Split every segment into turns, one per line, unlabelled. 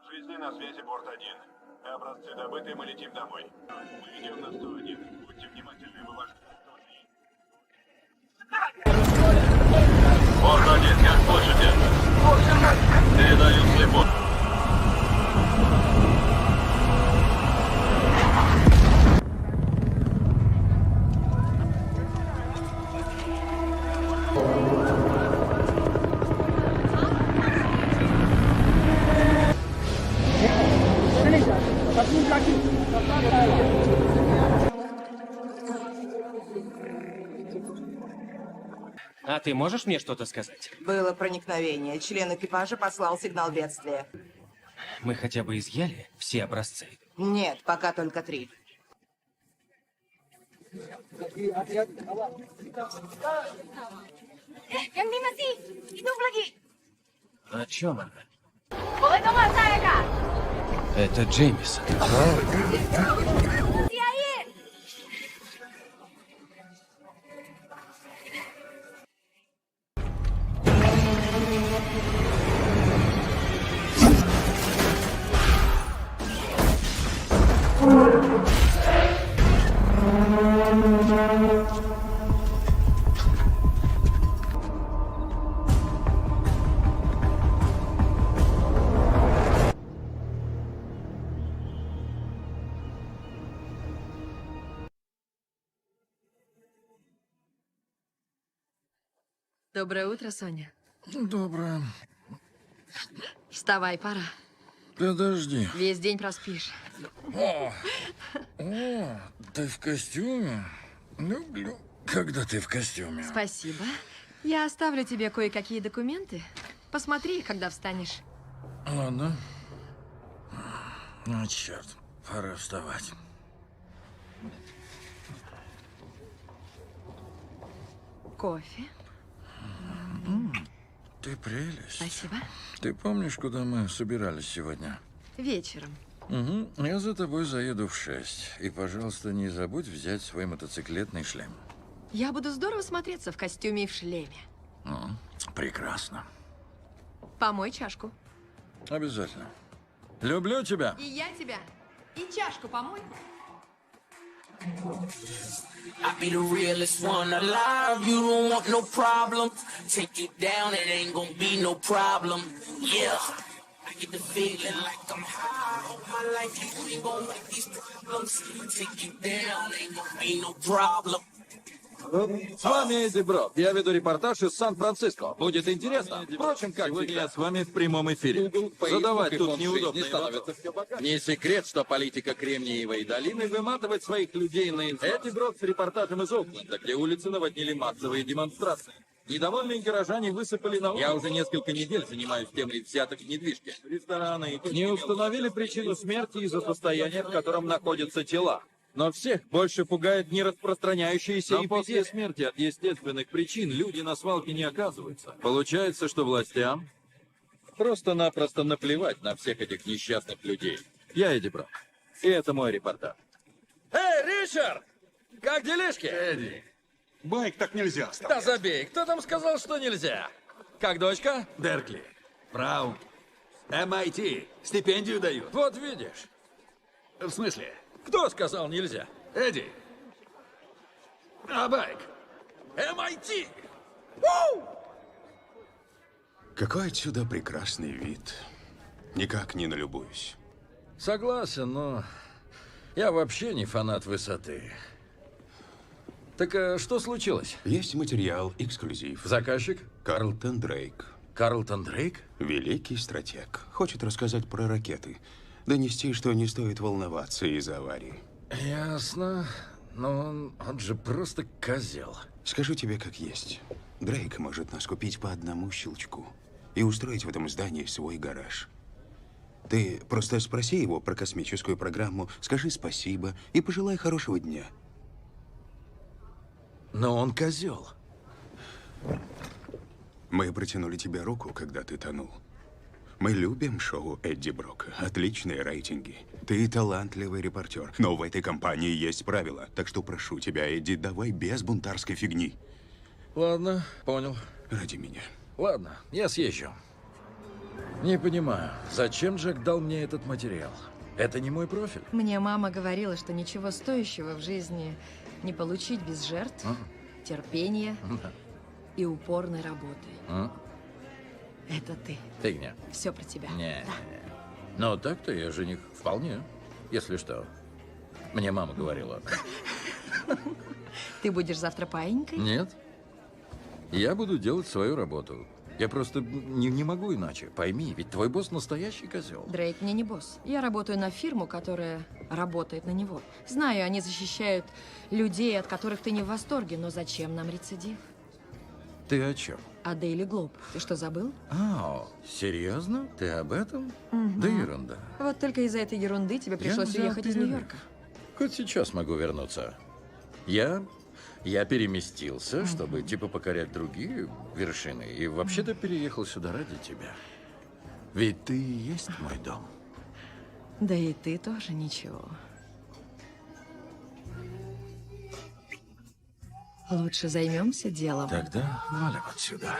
Звезды на связи, борт-1. Образцы добыты, мы летим домой. Мы идем на 101. Будьте внимательны, вы ваш... Борт-1, как слышите? Передаю слепо.
А ты можешь мне что-то сказать?
Было проникновение. Член экипажа послал сигнал бедствия.
Мы хотя бы изъяли все образцы.
Нет, пока только 3.
Yang ni masih hidup lagi.
О чем она?
Boleh tolong saya, Kak?
Это Джеймисон.
Si air.
Доброе утро, Соня.
Доброе.
Вставай, пора.
Подожди.
Весь день проспишь.
О, ты в костюме? Люблю, когда ты в костюме.
Спасибо. Я оставлю тебе кое-какие документы. Посмотри их, когда встанешь.
Ладно. Ну, черт, пора вставать.
Кофе.
Ты прелесть.
Спасибо.
Ты помнишь, куда мы собирались сегодня?
Вечером.
Угу. Я за тобой заеду в 6. И, пожалуйста, не забудь взять свой мотоциклетный шлем.
Я буду здорово смотреться в костюме и в шлеме.
Прекрасно.
Помой чашку.
Обязательно. Люблю тебя.
И я тебя. И чашку помой.
I be the realest one alive. You don't want no problem. Take you down, it ain't gonna be no problem. Yeah, I get the feeling like I'm high. All my life you ain't gonna like these problems. Take you down, ain't gonna be no problem.
С вами Эдди Брок. Я веду репортаж из Сан-Франциско. Будет интересно. Впрочем, как сегодня я с вами в прямом эфире. Задавать тут неудобные вопросы. Не секрет, что политика Кремниевой долины выматывает своих людей на Эдди Брок с репортажем из Окленда, где улицы наводнили массовые демонстрации. Недовольные горожане высыпали на улицу. Я уже несколько недель занимаюсь темой взяток в недвижке. Рестораны не установили причину смерти из-за состояния, в котором находятся тела. Но всех больше пугает не распространяющиеся эпидемии. После смерти от естественных причин люди на свалке не оказываются. Получается, что властям просто-напросто наплевать на всех этих несчастных людей. Я Эдди Брок. И это мой репортаж. Эй, Ричард! Как делишки?
Эдди, байк так нельзя
Да
оставлять.
забей, кто там сказал, что нельзя? Как дочка?
Беркли, Браун, MIT, стипендию дают.
Вот видишь.
В смысле?
Кто сказал нельзя?
Эдди. А байк?
MIT!
Какой отсюда прекрасный вид. Никак не налюбуюсь.
Согласен, но я вообще не фанат высоты. Так что случилось?
Есть материал, эксклюзив.
Заказчик?
Карлтон Дрейк.
Карлтон Дрейк?
Великий стратег. Хочет рассказать про ракеты. Донести, что не стоит волноваться из-за аварии.
Ясно. Но он же просто козел.
Скажу тебе как есть. Дрейк может нас купить по одному щелчку и устроить в этом здании свой гараж. Ты просто спроси его про космическую программу, скажи спасибо и пожелай хорошего дня.
Но он козел.
Мы протянули тебе руку, когда ты тонул. Мы любим шоу Эдди Брока. Отличные рейтинги. Ты талантливый репортер. Но в этой компании есть правила. Так что прошу тебя, Эдди, давай без бунтарской фигни.
Ладно, понял.
Ради меня.
Ладно, я съезжу.
Не понимаю, зачем Джек дал мне этот материал? Это не мой профиль.
Мне мама говорила, что ничего стоящего в жизни не получить без жертв, терпения и упорной работы. Это ты.
Фигня.
Все про тебя.
Не.
Да.
Но так-то я жених вполне, если что. Мне мама говорила.
Ты будешь завтра паинькой?
Нет. Я буду делать свою работу. Я просто не могу иначе. Пойми, ведь твой босс настоящий козел.
Дрейк мне не босс. Я работаю на фирму, которая работает на него. Знаю, они защищают людей, от которых ты не в восторге, но зачем нам рецидив?
Ты о чем?
А Daily Globe? Ты что, забыл?
Серьезно? Ты об этом? Да ерунда.
Вот только из-за этой ерунды тебе пришлось
взял
уехать из
перерыв.
Нью-Йорка.
Хоть сейчас могу вернуться. Я переместился, чтобы типа покорять другие вершины. И вообще-то переехал сюда ради тебя. Ведь ты и есть мой дом.
Да и ты тоже ничего. Лучше займемся делом.
Тогда валим отсюда.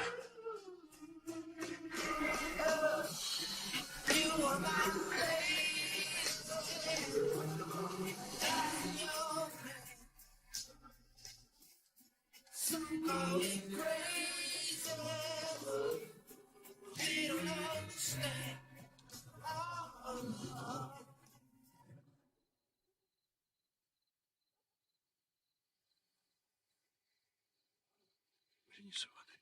Принесу воды.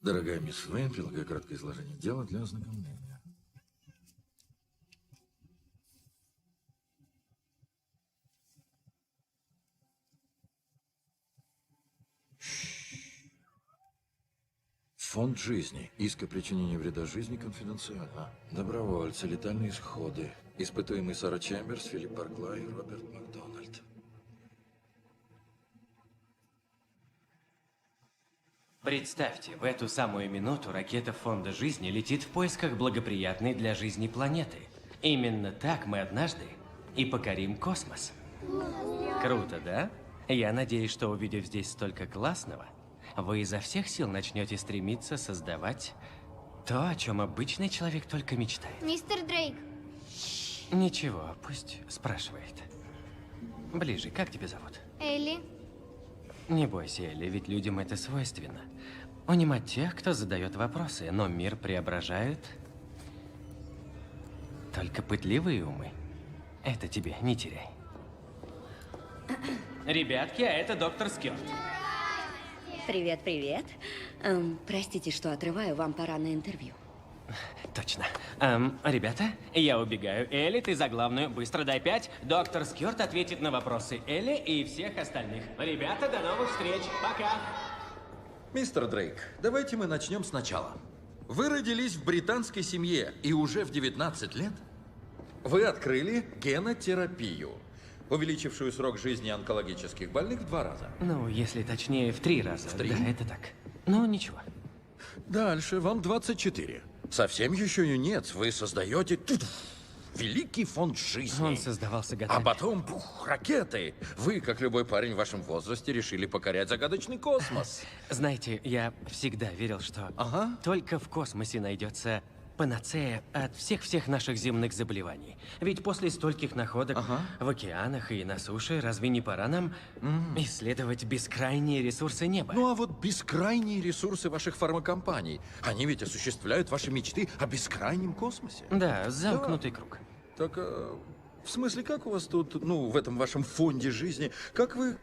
Дорогая мисс Вейн, прилагаю краткое изложение дела для ознакомления. Фонд жизни. Иск о причинении вреда жизни конфиденциально. Добровольцы, летальные исходы. Испытуемый Сара Чемберс, Филипп Барклай и Роберт Макдональд.
Представьте, в эту самую минуту ракета Фонда жизни летит в поисках благоприятной для жизни планеты. Именно так мы однажды и покорим космос. Круто, да? Я надеюсь, что, увидев здесь столько классного, вы изо всех сил начнете стремиться создавать то, о чем обычный человек только мечтает.
Мистер Дрейк,
Ничего, пусть спрашивает. Ближе, как тебя зовут?
Элли,
Не бойся, Элли, ведь людям это свойственно. Унимать тех, кто задает вопросы, но мир преображают только пытливые умы. Это тебе не теряй. Ребятки, а это доктор Скёрт.
Привет, привет. Простите, что отрываю, вам пора на интервью.
Точно. Ребята, я убегаю. Элли, ты за главную. Быстро дай 5. Доктор Скёрт ответит на вопросы Элли и всех остальных. Ребята, до новых встреч. Пока.
Мистер Дрейк, давайте мы начнем сначала. Вы родились в британской семье, и уже в 19 лет вы открыли генотерапию, увеличившую срок жизни онкологических больных в 2 раза.
Ну, если точнее, в 3 раза.
В 3?
Да, это так. Ну, ничего.
Дальше, вам 24. Совсем еще юнец, вы создаете великий фонд жизни.
Он создавался
А
годами.
потом, ракеты. Вы, как любой парень в вашем возрасте, решили покорять загадочный космос.
Знаете, я всегда верил, что только в космосе найдется панацея от всех наших земных заболеваний. Ведь после стольких находок в океанах и на суше, разве не пора нам исследовать бескрайние ресурсы неба?
Ну а вот бескрайние ресурсы ваших фармакомпаний, они ведь осуществляют ваши мечты о бескрайнем космосе.
Да, замкнутый круг.
Так, в смысле, как у вас тут, ну, в этом вашем фонде жизни, как вы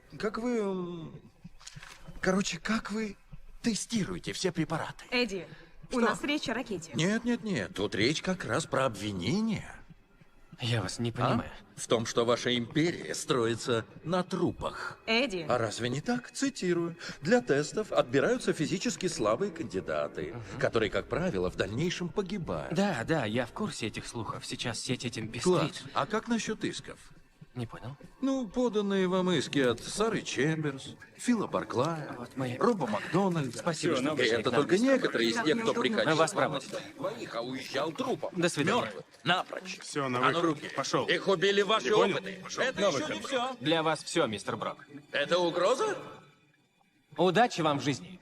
тестируете все препараты?
Эдди, у
Что?
нас речь о ракете.
Нет, тут речь как раз про обвинения.
Я вас не понимаю.
В том, что ваша империя строится на трупах.
Эдди,
А разве не так? Цитирую. Для тестов отбираются физически слабые кандидаты, которые, как правило, в дальнейшем погибают.
Да, да, я в курсе этих слухов. Сейчас сеть этим пестрит.
Класс. А как насчет исков?
Не понял.
Ну, поданные вам иски от Сары Чемберс, Фила Барклая,
Вот мои.
Роба Макдональда.
Спасибо, что
И
пришли
это
к нам.
только некоторые из тех, кто приходил.
Вас проводят.
Двоих, а уезжал трупом.
До свидания.
Мертвым. Напрочь.
Все, на
А ну
выход.
руки.
Пошел.
Их убили ваши
понял?
опыты.
Пошел.
Это
На
еще
выход.
не все.
Для вас все, мистер Брок.
Это угроза?
Удачи вам в жизни.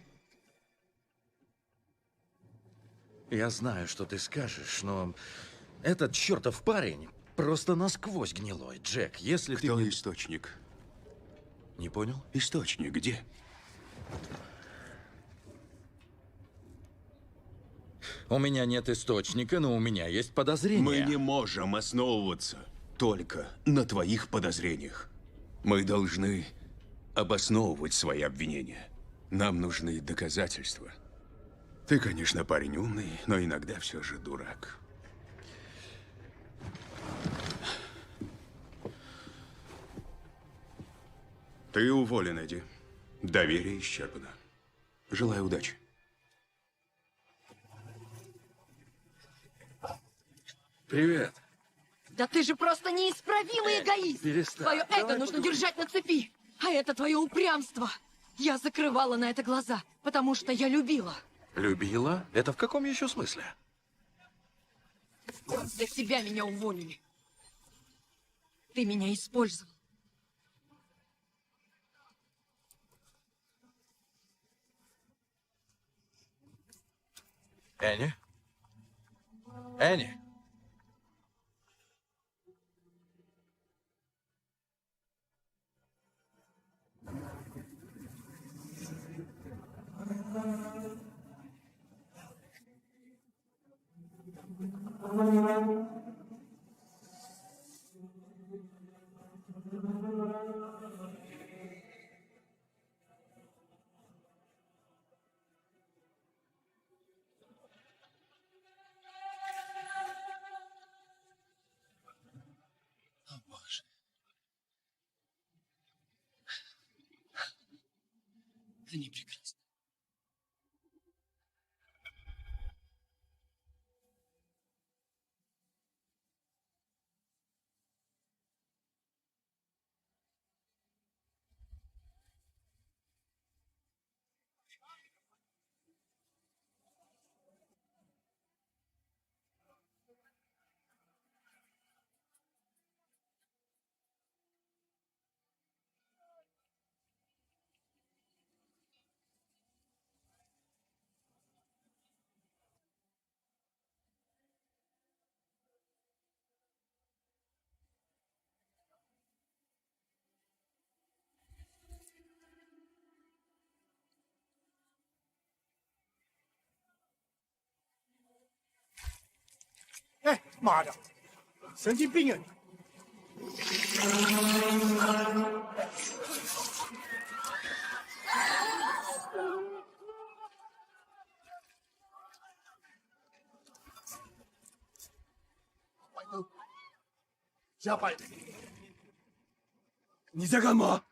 Я знаю, что ты скажешь, но этот чертов парень просто насквозь гнилой. Джек, если ты...
Кто источник?
Не понял?
Источник где?
У меня нет источника, но у меня есть подозрения.
Мы не можем основываться только на твоих подозрениях. Мы должны обосновывать свои обвинения. Нам нужны доказательства. Ты, конечно, парень умный, но иногда все же дурак. Ты уволен, Эдди. Доверие исчерпано. Желаю удачи.
Привет.
Да ты же просто неисправимый эгоист!
перестань.
Твое эго
Давай
нужно
поговорим.
держать на цепи! А это твое упрямство! Я закрывала на это глаза, потому что я любила.
Любила? Это в каком еще смысле?
Для тебя меня уволили. Ты меня использовал.
Энни? Энни?
Они прекрасны.
Eh, 妈的，神经病啊！下拜，你在干嘛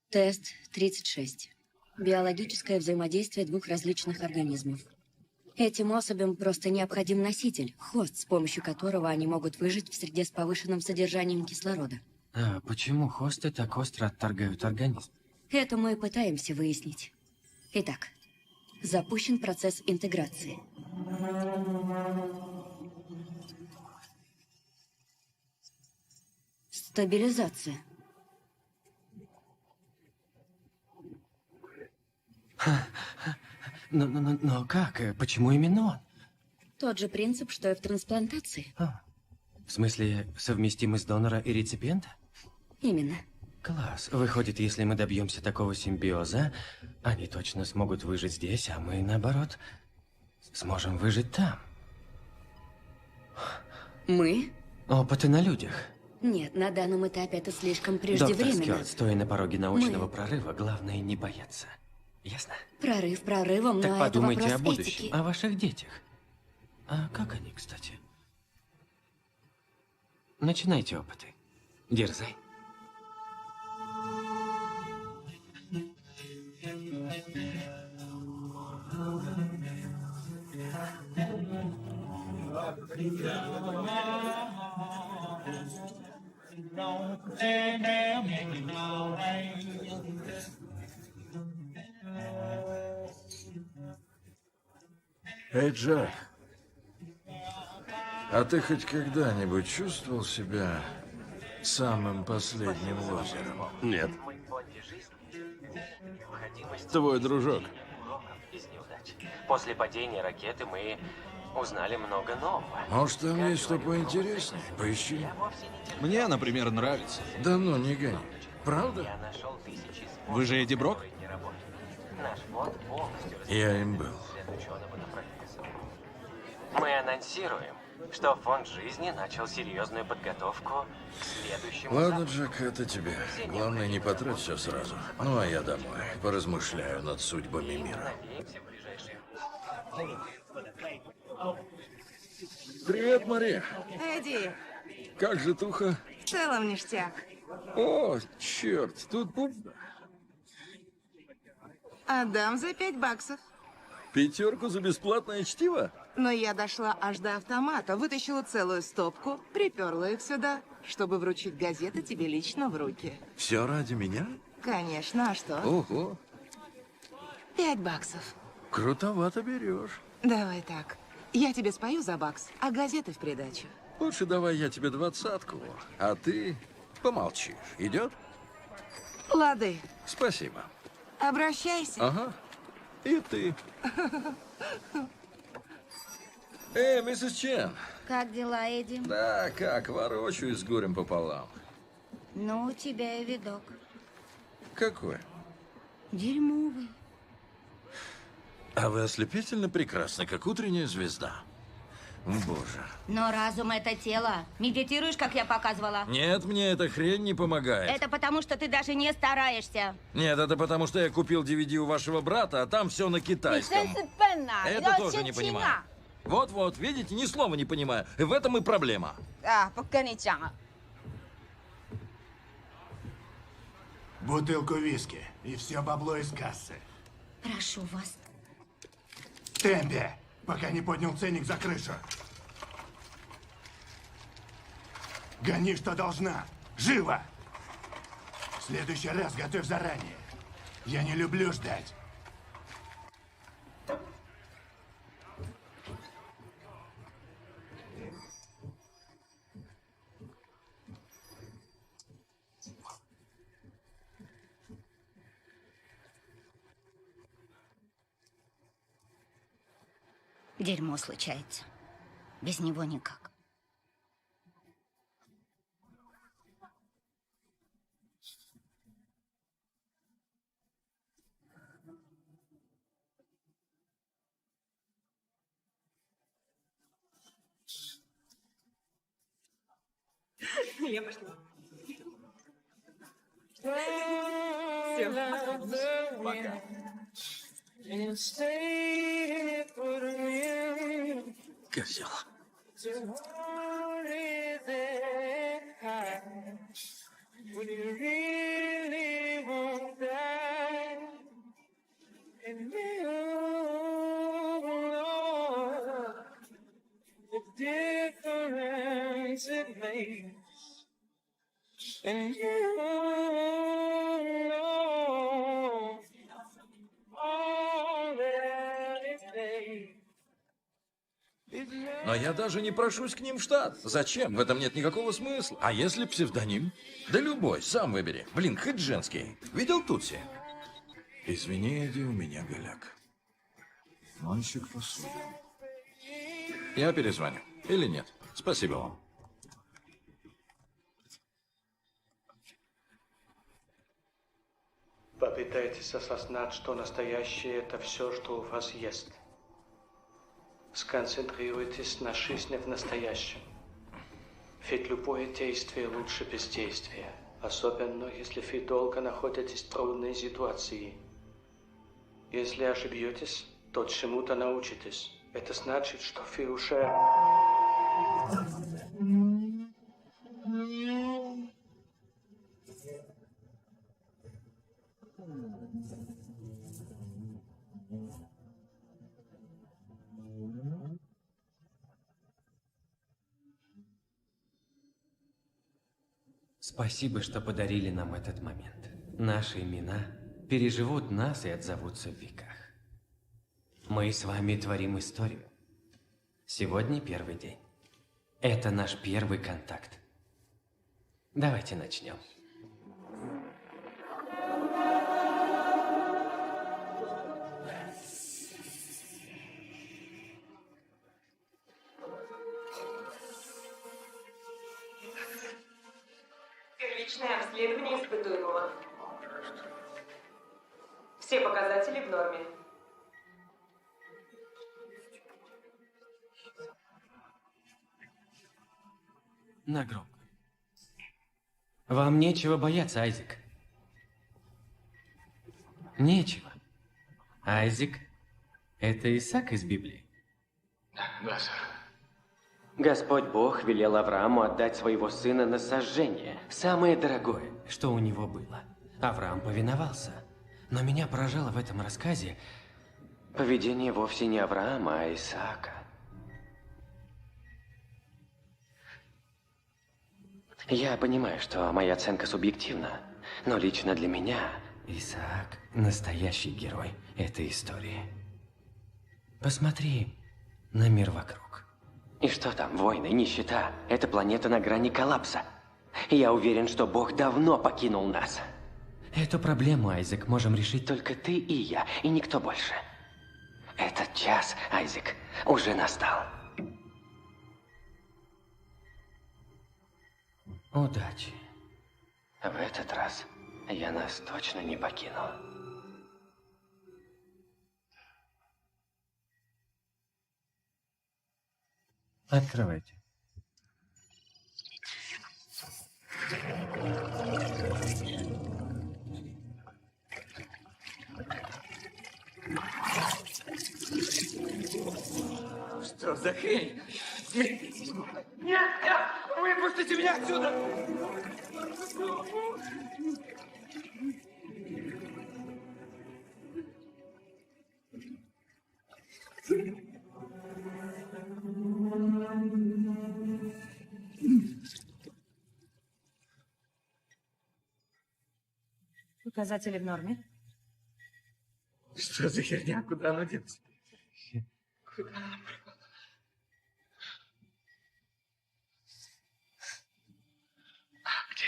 ？Тест
36. Биологическое взаимодействие двух различных организмов. Этим особям просто необходим носитель, хост, с помощью которого они могут выжить в среде с повышенным содержанием кислорода.
А почему хосты так остро отторгают организм?
Это мы пытаемся выяснить. Итак, запущен процесс интеграции. Стабилизация.
Но как? Почему именно он?
Тот же принцип, что и в трансплантации.
В смысле, совместимость донора и реципиента?
Именно.
Класс. Выходит, если мы добьемся такого симбиоза, они точно смогут выжить здесь, а мы, наоборот, сможем выжить там.
Мы?
Опыты на людях.
Нет, на данном этапе это слишком
Доктор
преждевременно.
Скёрд, стоя на пороге научного прорыва, главное не бояться. Ясно?
Прорыв прорывом,
Так
но
подумайте
это
о
вопрос
будущем,
этики.
о ваших детях. А как они, кстати? Начинайте опыты. Дерзай.
Эй, Джек, а ты хоть когда-нибудь чувствовал себя самым последним лузером?
Нет. Твой дружок.
После падения ракеты мы узнали много нового.
Может, там есть что поинтереснее? Поищи.
Мне, например, нравится.
Да ну, не гони. Правда?
Я нашел тысячи способов,
Вы же Эдди Брок?
которые не работают. Наш фонд полностью
Я им был.
след ученого на профессора. Мы анонсируем, что фонд жизни начал серьезную подготовку к следующему
Ладно,
запуску.
Джек, это тебе. Главное, не потрать все сразу. Ну, а я домой. Поразмышляю над судьбами мира.
Надеемся, в ближайшие...
Привет, Мария.
Эдди,
Как же туха?
в целом ништяк.
О, черт, тут пусто.
Отдам за $5.
5 за бесплатное чтиво?
Но я дошла аж до автомата, вытащила целую стопку, приперла их сюда, чтобы вручить газеты тебе лично в руки.
Все ради меня?
Конечно, а что?
Ого,
$5.
крутовато берешь.
Давай так. Я тебе спою за $1, а газеты в придачу.
Лучше давай я тебе 20-ку, а ты помолчишь. Идет?
Лады,
Спасибо.
обращайся.
Ага. И ты. Эй, миссис Чен.
Как дела, Эдди?
Да, как, ворочаюсь с горем пополам.
Ну, у тебя и видок.
Какой?
Дерьмовый.
А вы ослепительно прекрасны, как утренняя звезда. Боже.
Но разум — это тело. Медитируешь, как я показывала?
Нет, мне эта хрень не помогает.
Это потому, что ты даже не стараешься.
Нет, это потому, что я купил DVD у вашего брата, а там все на китайском. Это тоже не понимаю. Вот-вот, видите, ни слова не понимаю. И в этом и проблема.
Бутылку виски и все бабло из кассы.
Прошу вас.
В темпе, пока не поднял ценник за крышу. Гони, что должна. Живо! В следующий раз готовь заранее. Я не люблю ждать.
Дерьмо случается. Без него никак.
Я пошла. Пока.
Козел.
And you know all that it takes
Но я даже не прошусь к ним в штат. Зачем? В этом нет никакого смысла. А если псевдоним? Да любой, сам выбери. Блин, хоть женский. Видел Тутси? Извини, Эдди, у меня голяк. Мальчик посуды. Я перезвоню. Или нет? Спасибо вам.
Попытайтесь осознать, что настоящее – это все, что у вас есть. Сконцентрируйтесь на жизни в настоящем. Ведь любое действие лучше бездействия. Особенно, если вы долго находитесь в трудной ситуации. Если ошибетесь, то чему-то научитесь. Это значит, что вы уже...
Спасибо, что подарили нам этот момент. Наши имена переживут нас и отзовутся в веках. Мы с вами творим историю. Сегодня первый день. Это наш первый контакт. Давайте начнем.
Первичное обследование испытуемого. Все показатели в норме.
На гроб. Вам нечего бояться, Айзек. Нечего. Айзек – это Исаак из Библии?
Да, сэр.
Господь Бог велел Аврааму отдать своего сына на сожжение, самое дорогое, что у него было. Авраам повиновался. Но меня поражало в этом рассказе поведение вовсе не Авраама, а Исаака. Я понимаю, что моя оценка субъективна, но лично для меня Исаак – настоящий герой этой истории. Посмотри на мир вокруг. И что там, войны, нищета? Эта планета на грани коллапса. Я уверен, что Бог давно покинул нас. Эту проблему, Айзек, можем решить только ты и я, и никто больше. Этот час, Айзек, уже настал. Удачи. В этот раз я нас точно не покину. Открывайте.
Что за хрень? Нет, нет! Выпустите меня отсюда!
Показатели в норме.
Что за херня? Куда она делась? Куда она пропала? А, где?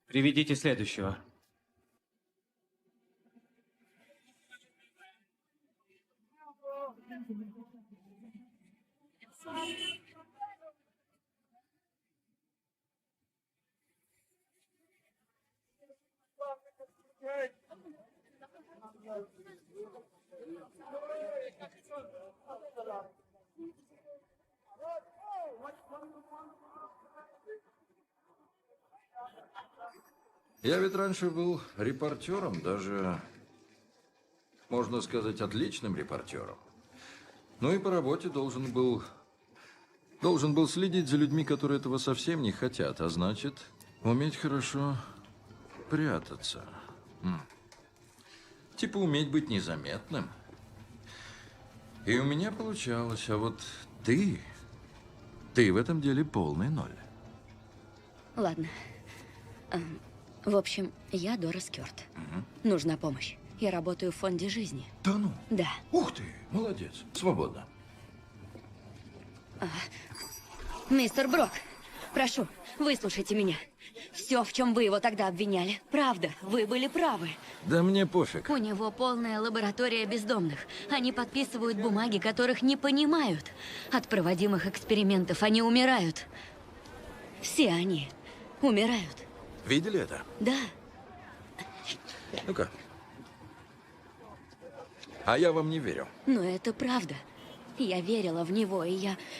Приведите следующего.
Я ведь раньше был репортером, даже, можно сказать, отличным репортером. Ну и по работе должен был следить за людьми, которые этого совсем не хотят, а значит, уметь хорошо прятаться. Типа уметь быть незаметным. И у меня получалось, а вот ты в этом деле полный ноль.
Ладно. В общем, я Дора Скёрт. Нужна помощь. Я работаю в фонде жизни.
Да ну?
Да.
Ух ты, молодец. Свободно.
Мистер Брок, прошу, выслушайте меня. Все, в чем вы его тогда обвиняли, правда, вы были правы.
Да мне пофиг.
У него полная лаборатория бездомных. Они подписывают бумаги, которых не понимают. От проводимых экспериментов они умирают. Все они умирают.
Видели это?
Да.
Ну-ка. А я вам не верю.
Но это правда. Я верила в него, и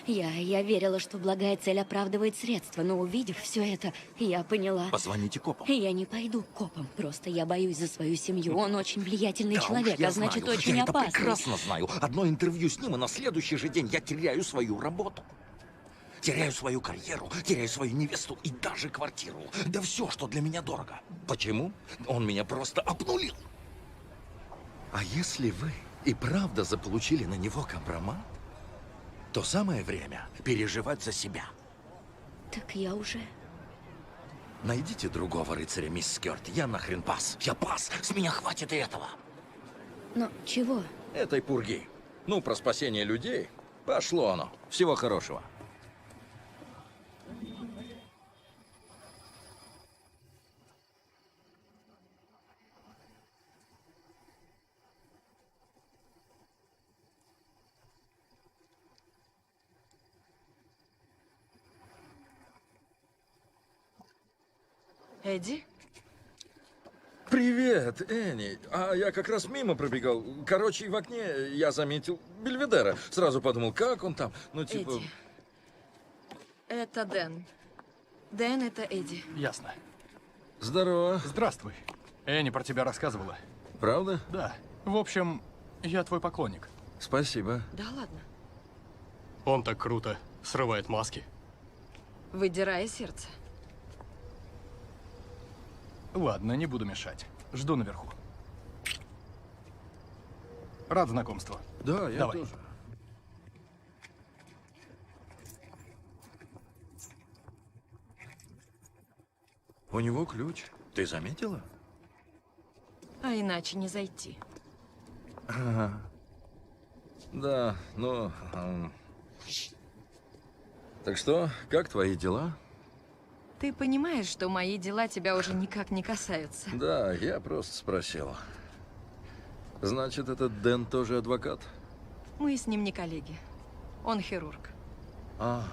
я верила, что благая цель оправдывает средства. Но увидев все это, я поняла...
Позвоните копам.
Я не пойду к копам, просто я боюсь за свою семью. Он очень влиятельный
Да
человек,
уж, я
а значит,
знаю.
очень
Я это
опасный.
прекрасно знаю. Одно интервью с ним, и на следующий же день я теряю свою работу. Теряю свою карьеру, теряю свою невесту и даже квартиру. Да все, что для меня дорого. Почему? Он меня просто обнулил. А если вы и правда заполучили на него компромат, то самое время переживать за себя.
Так я уже...
Найдите другого рыцаря, мисс Скёрт. Я нахрен пас. Я пас. С меня хватит и этого.
Но чего?
Этой пурги. Ну, про спасение людей. Пошло оно. Всего хорошего.
Эдди?
Привет, Энни. А я как раз мимо пробегал. Короче, в окне я заметил Бельведера. Сразу подумал, как он там. Ну, типа...
Эдди. Это Дэн. Дэн, это Эдди.
Ясно.
Здорово.
Здравствуй. Энни про тебя рассказывала.
Правда?
Да. В общем, я твой поклонник.
Спасибо.
Да ладно.
Он так круто срывает маски.
Выдирая сердце.
Ладно, не буду мешать. Жду наверху. Рад знакомству.
Да, я
Давай.
тоже. У него ключ. Ты заметила?
А иначе не зайти.
Ага. Да, ну... Так что, как твои дела?
Ты понимаешь, что мои дела тебя уже никак не касаются.
Да, я просто спросил. Значит, этот Дэн тоже адвокат?
Мы с ним не коллеги. Он хирург.
А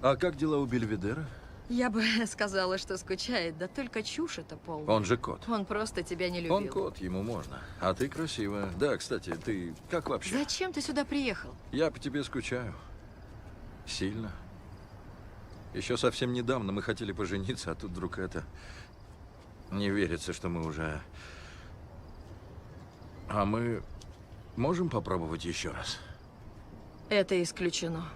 как дела у Бельведера?
Я бы сказала, что скучает, да только чушь это полная.
Он же кот.
Он просто тебя не любил.
Он кот, ему можно. А ты красивая. Да, кстати, ты как вообще?
Зачем ты сюда приехал?
Я по тебе скучаю. Сильно. Еще совсем недавно мы хотели пожениться, а тут вдруг это... Не верится, что мы уже... А мы можем попробовать еще раз?
Это исключено.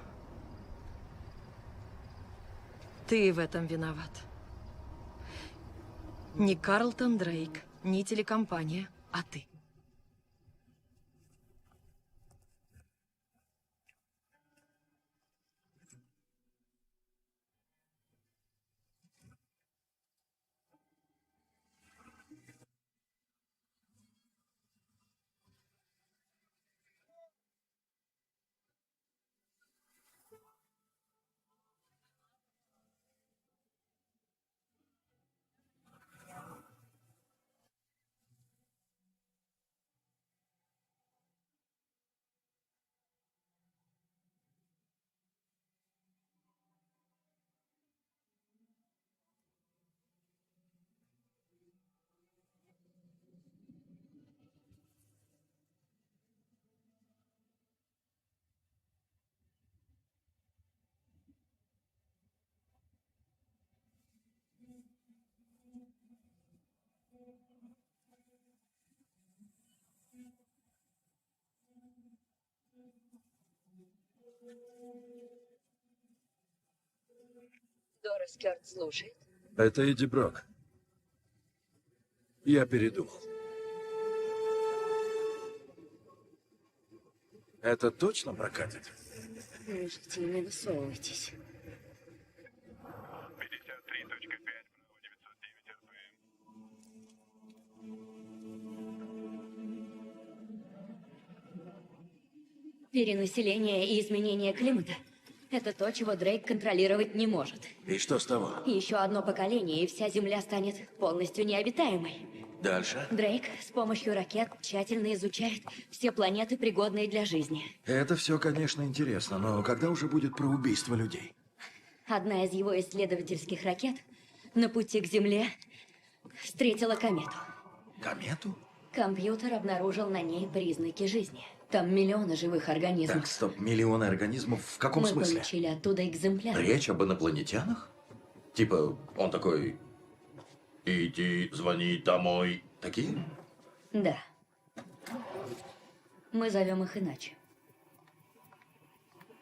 Ты в этом виноват. Не Карлтон Дрейк, не телекомпания, а ты.
Дорис Кёрт слушает.
Это Эдди Брок. Я передумал. Это точно прокатит?
Слушайте, не высовывайтесь.
53.5,
Перенаселение и изменение климата — это то, чего Дрейк контролировать не может.
И что с того?
Еще одно поколение, и вся Земля станет полностью необитаемой.
Дальше?
Дрейк с помощью ракет тщательно изучает все планеты, пригодные для жизни.
Это все, конечно, интересно, но когда уже будет про убийство людей?
Одна из его исследовательских ракет на пути к Земле встретила комету.
Комету?
Компьютер обнаружил на ней признаки жизни. Там миллионы живых организмов.
Так, стоп, миллионы организмов в каком
Мы
смысле?
получили оттуда экземпляры.
Речь об инопланетянах? Типа, он такой... Иди, звони домой. Такие?
Да. Мы зовем их иначе.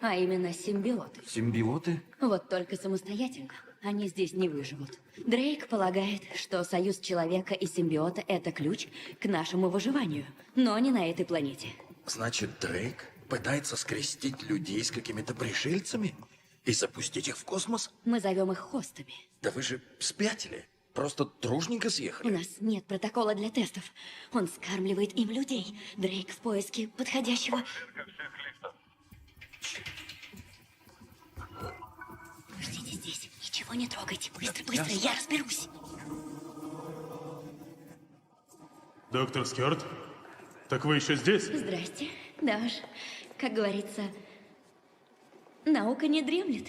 А именно симбиоты.
Симбиоты?
Вот только самостоятельно они здесь не выживут. Дрейк полагает, что союз человека и симбиота — это ключ к нашему выживанию, но не на этой планете.
Значит, Дрейк пытается скрестить людей с какими-то пришельцами и запустить их в космос?
Мы зовем их хостами.
Да вы же спятили. Просто дружненько
У
съехали.
нас нет протокола для тестов. Он скармливает им людей. Дрейк в поиске подходящего... Ждите здесь. Ничего не трогайте. Быстро, быстро, я разберусь.
Доктор Скёрт? Так вы еще здесь?
Здрасте. Да уж, как говорится, наука не дремлет.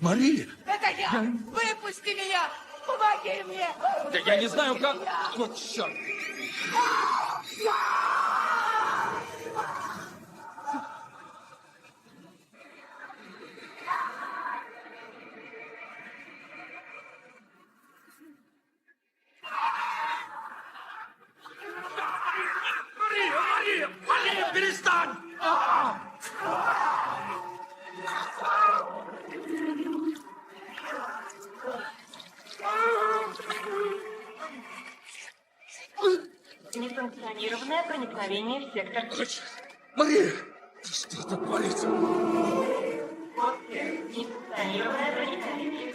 Мария!
Это я! Выпусти меня! Помоги мне!
Да я не знаю, как... Вот черт!
Мария, перестань!
Несанкционированное проникновение в сектор.
Мария! Что это творится?
Несанкционированное проникновение.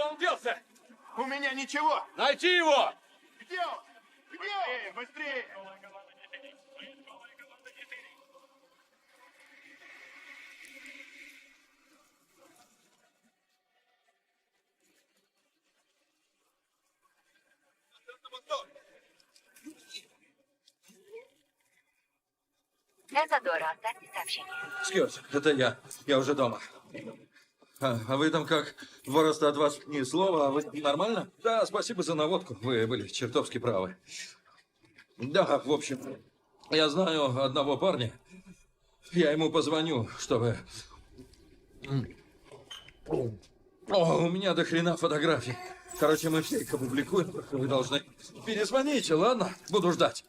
Куда он делся?
У меня ничего!
Найти его!
Где он? Где он? Быстрее!
Это Дора. Оставьте сообщение.
Скёрс, это я. Я уже дома. А вы там как? 2 раза от вас ни слова, а вы нормально? Да, спасибо за наводку. Вы были чертовски правы. Да, в общем, я знаю одного парня. Я ему позвоню, чтобы... О, у меня до хрена фотографий. Короче, мы все их опубликуем, только вы должны перезвоните, ладно? Буду ждать.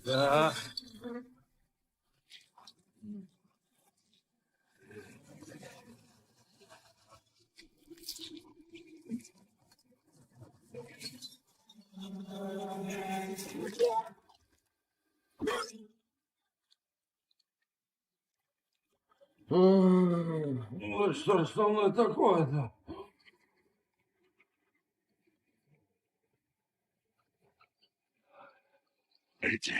Да.
Ну что ж со мной такое-то?
Эдди.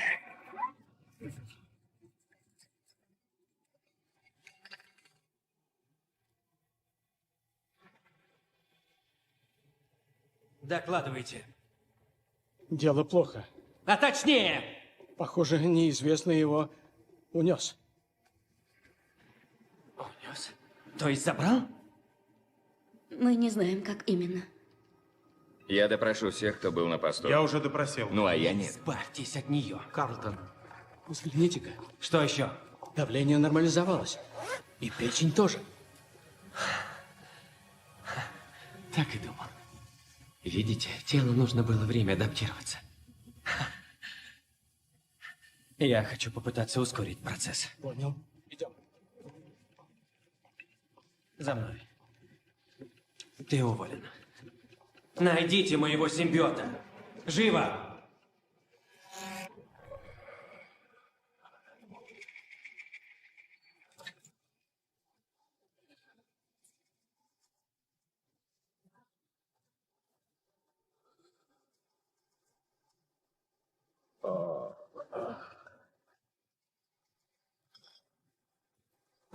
Докладывайте.
Дело плохо.
А точнее!
Похоже, неизвестный его унес.
Унес? То есть забрал?
Мы не знаем, как именно.
Я допрошу всех, кто был на посту.
Я уже допросил.
Ну, а я нет.
Избавьтесь от нее.
Карлтон, взгляните-ка.
Что еще?
Давление нормализовалось. И печень тоже.
Так и думал. Видите, телу нужно было время адаптироваться. Я хочу попытаться ускорить процесс.
Понял. Идем.
За мной. Ты уволен. Найдите моего симбиота. Живо!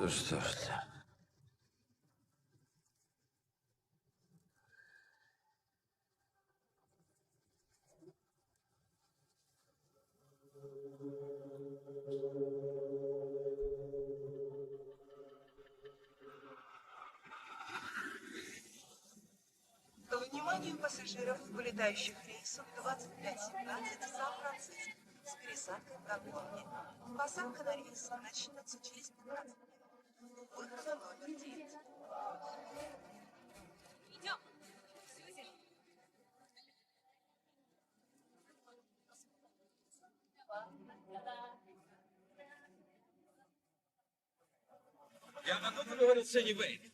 Что ж ты?
Вниманию пассажиров, вылетающих рейсов 2517 Сан-Франциско с пересадкой в Гонконге. Посадка на рейс начнется через 15 минут. Выход на номер 9. Идем. Сьюзи.
Я готов поговорить с Энни Вейн.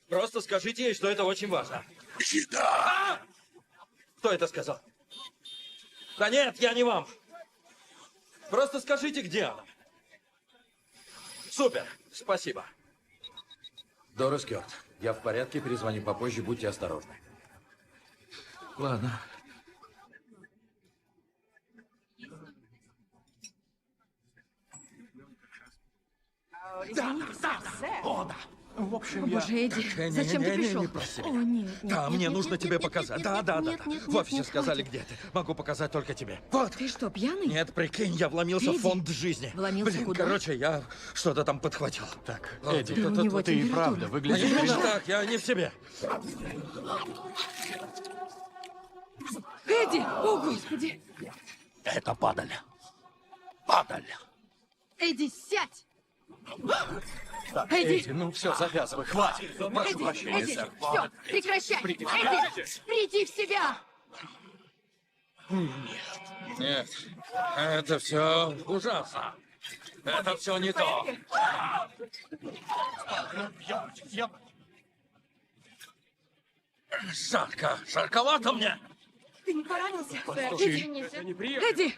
Просто скажите ей, что это очень важно.
Еда!
Кто это сказал? Да нет, я не вам. Просто скажите, где она. Супер, спасибо. Дора Скёрт, я в порядке, перезвоню попозже, будьте осторожны. Ладно.
Да. О, да. В общем,
О, боже, Эдди, зачем ты пришел?
Не проси
О,
меня.
нет,
Да,
нет,
мне
нет,
нужно
нет,
тебе
нет,
показать.
нет,
Да,
нет,
да,
нет,
да.
нет,
В офисе
нет,
сказали,
хватит.
где ты. Могу показать только тебе. Вот.
Ты что, пьяный?
Нет, прикинь, я вломился
Эдди,
в фонд жизни.
вломился
Блин,
куда?
короче, я что-то там подхватил.
Так,
Ладно,
Эдди,
Да у него
ты и
температура.
правда выглядишь
Именно
хреново.
так, я не в себе.
Эдди! О, Господи!
Это падаль. Падаль.
Эдди, сядь!
Так,
Эдди!
Эдди, ну все, завязывай, хватит. Прошу
Эдди,
прощения,
Эдди,
сэр.
все, прекращай!
Приди.
Эдди, приди в себя!
Нет, это все ужасно. Это все не то. Жарко, жарковато мне.
Ты не поранился?
Извините.
Эдди!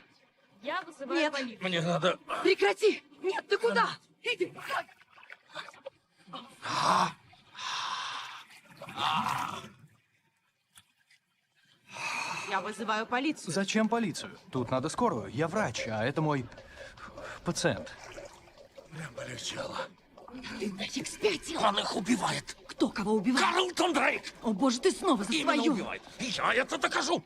Я вызываю
Нет.
полицию.
Мне надо...
Прекрати! Нет, ты куда? Эдди!
Я вызываю полицию.
Зачем полицию? Тут надо скорую. Я врач, а это мой пациент.
Прям полегчало.
Ты нафиг спятил!
Он их убивает.
Кто кого убивает?
Карлтон Дрейк!
О боже, ты снова за
Именно
свою!
убивает. И я это докажу.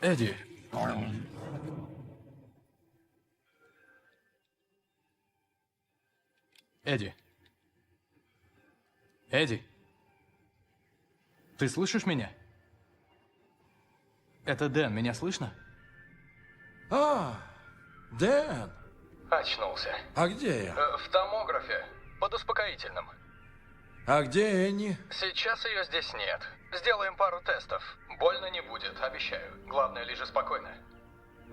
Эдди. Эдди. Эдди. Ты слышишь меня? Это Дэн, меня слышно?
А, Дэн.
Очнулся.
А где я?
В томографе. Под успокоительным.
А где Энни?
Сейчас ее здесь нет. Сделаем пару тестов. Больно не будет, обещаю. Главное, лежи спокойно.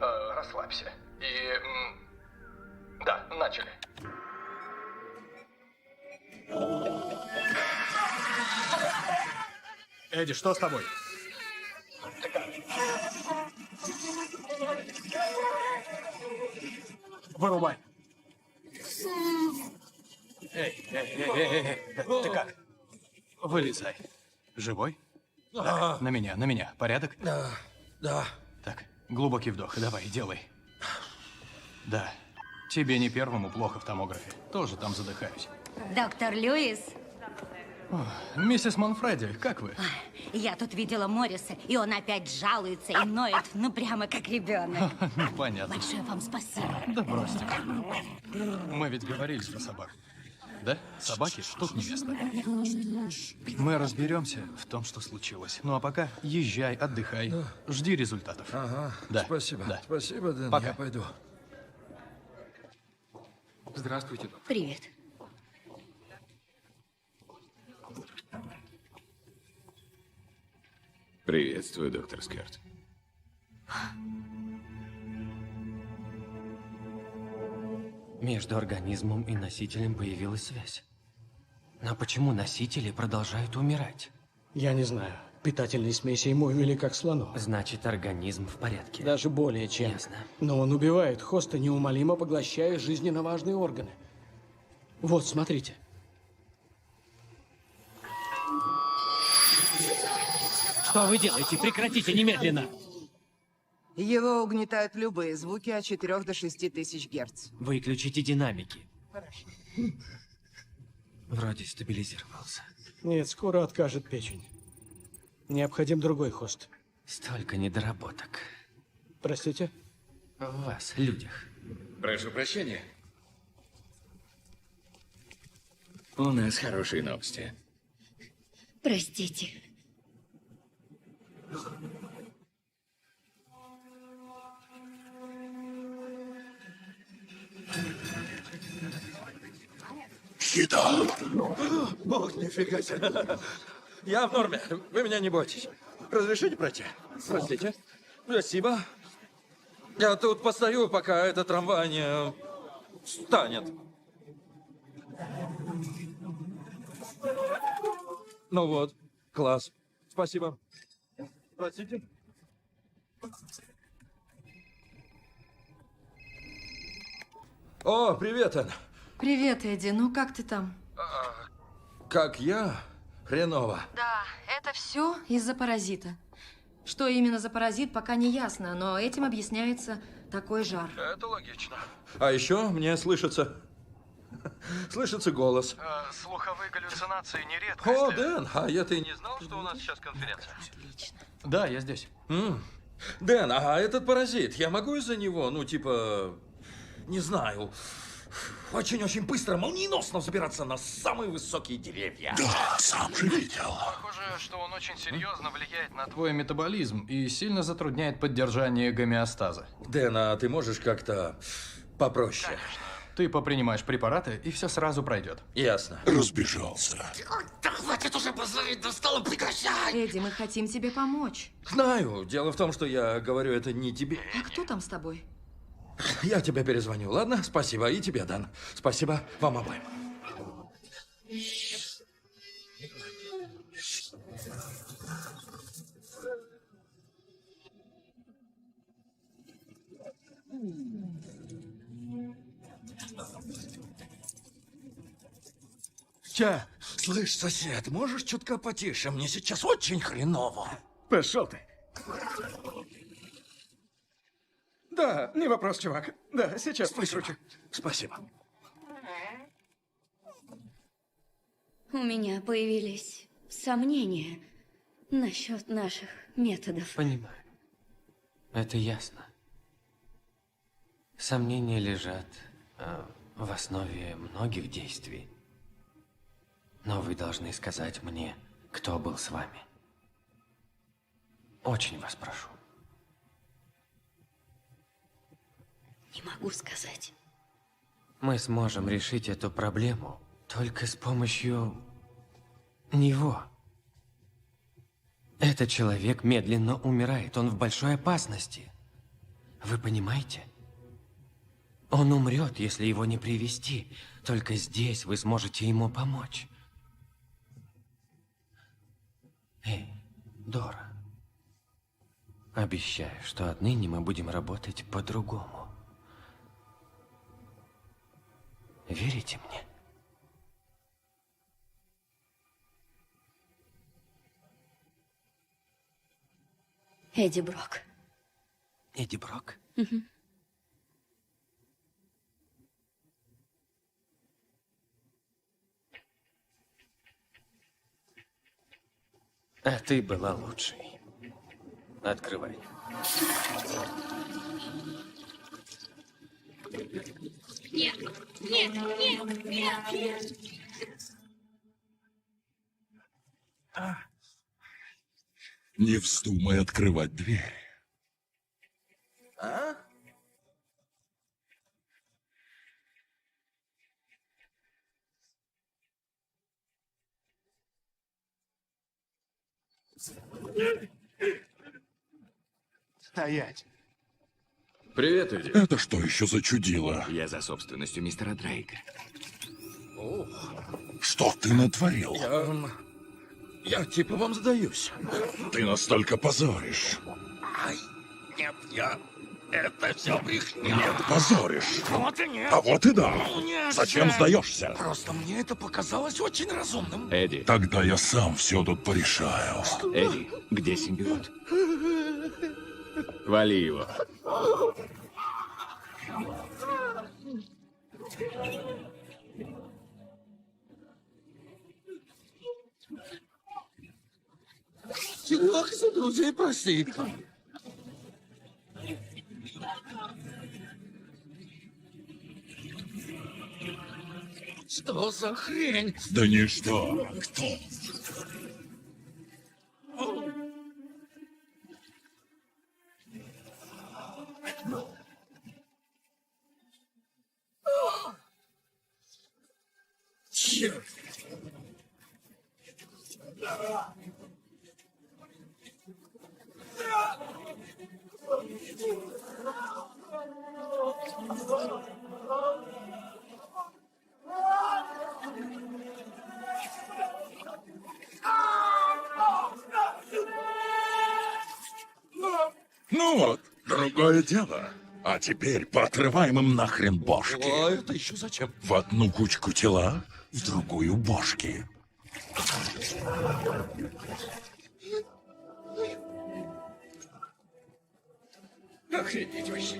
Расслабься. И... Да, начали. Эдди, что с тобой? Вырубай. Эй, ты как? Вылезай. Живой? Так, на меня. Порядок?
Да.
Так, глубокий вдох. Давай, делай. Да. Тебе не первому плохо в томографе. Тоже там задыхаюсь.
Доктор Льюис,
Миссис Монфреди, как вы?
я тут видела Морриса, и он опять жалуется и ноет, ну прямо как ребенок.
Ну, понятно.
Большое вам спасибо.
Да бросьте. Мы ведь говорили про собак. Да? Собаки штук невеста. Мы разберемся в том, что случилось. Ну а пока езжай, отдыхай, жди результатов.
Ага,
да.
спасибо.
Да.
Спасибо, Дэн,
Пока.
я пойду.
Здравствуйте, доктор.
Привет.
Приветствую, доктор Скарт.
Между организмом и носителем появилась связь. Но почему носители продолжают умирать?
Я не знаю. Питательные смеси ему ввели как слону.
Значит, организм в порядке.
Даже более чем.
Ясно.
Но он убивает хоста, неумолимо поглощая жизненно важные органы. Вот, смотрите.
Что вы делаете? Прекратите немедленно!
Его угнетают любые звуки от 4 до 6 тысяч герц.
Выключите динамики. Вроде стабилизировался.
Нет, скоро откажет печень. Необходим другой хост.
Столько недоработок.
Простите?
В вас, людях.
Прошу прощения. У нас хорошие новости.
Простите.
Еда. Бог, нифига себе. Я в норме. Вы меня не бойтесь. Разрешите пройти? Простите. Спасибо. Я тут постою, пока этот трамвай не встанет. Ну вот, класс. Спасибо. Простите. О, привет, Энн.
Привет, Эдди. Ну как ты там?
Как я? Хреново.
Да, это все из-за паразита. Что именно за паразит, пока не ясно, но этим объясняется такой жар.
Это логично. А еще мне слышится голос.
Слуховые галлюцинации нередко.
О, Дэн, а я-то и не знал, что у нас сейчас конференция.
Отлично.
Да, я здесь.
Дэн, а этот паразит, я могу из-за него, ну, типа, не знаю, очень-очень быстро, молниеносно взбираться на самые высокие деревья?
Да, сам же видел.
Похоже, что он очень серьезно влияет на твой метаболизм и сильно затрудняет поддержание гомеостаза.
Дэн, а ты можешь как-то попроще?
Ты попринимаешь препараты, и все сразу пройдет.
Ясно.
Разбежался. Да хватит уже базарить, достало, прекращай!
Эдди, мы хотим тебе помочь.
Знаю. Дело в том, что я говорю это не тебе.
А кто там с тобой?
Я тебе перезвоню, ладно? Спасибо. И тебе, Дан. Спасибо вам обоим.
Ча, слышь, сосед, можешь чутка потише? Мне сейчас очень хреново.
Пошел ты. Да, не вопрос, чувак. Да, сейчас прикручу.
Спасибо.
У меня появились сомнения насчет наших методов.
Понимаю. Это ясно. Сомнения лежат в основе многих действий. Но вы должны сказать мне, кто был с вами. Очень вас прошу.
Не могу сказать.
Мы сможем решить эту проблему только с помощью него. Этот человек медленно умирает, он в большой опасности. Вы понимаете? Он умрет, если его не привести. Только здесь вы сможете ему помочь. Эй, Дора. Обещаю, что отныне мы будем работать по-другому. Верите мне?
Эдди Брок.
Эдди Брок?
Угу.
А ты была лучшей. Открывай.
Нет, нет, нет, нет.
Не вздумай открывать дверь.
А?
Стоять.
Привет, Эдди.
Это что еще за чудило?
Я за собственностью мистера Дрейка.
Что ты натворил?
Я типа вам сдаюсь.
Ты настолько позоришь. Ай, нет, это все брехня. Нет, позоришь.
Вот и нет.
А вот и да.
Нет,
Зачем сдаешься?
Просто мне это показалось очень разумным.
Эдди.
Тогда я сам все тут порешаю.
Эдди, где симбиот? Вали его.
Чувак, за друзей прости. Что за хрень?
Да ничто. Кто?
Черт.
Ну вот, другое дело. А теперь поотрываем им нахрен бошки.
А это еще зачем?
В одну кучку тела, в другую бошки.
Охренеть вообще.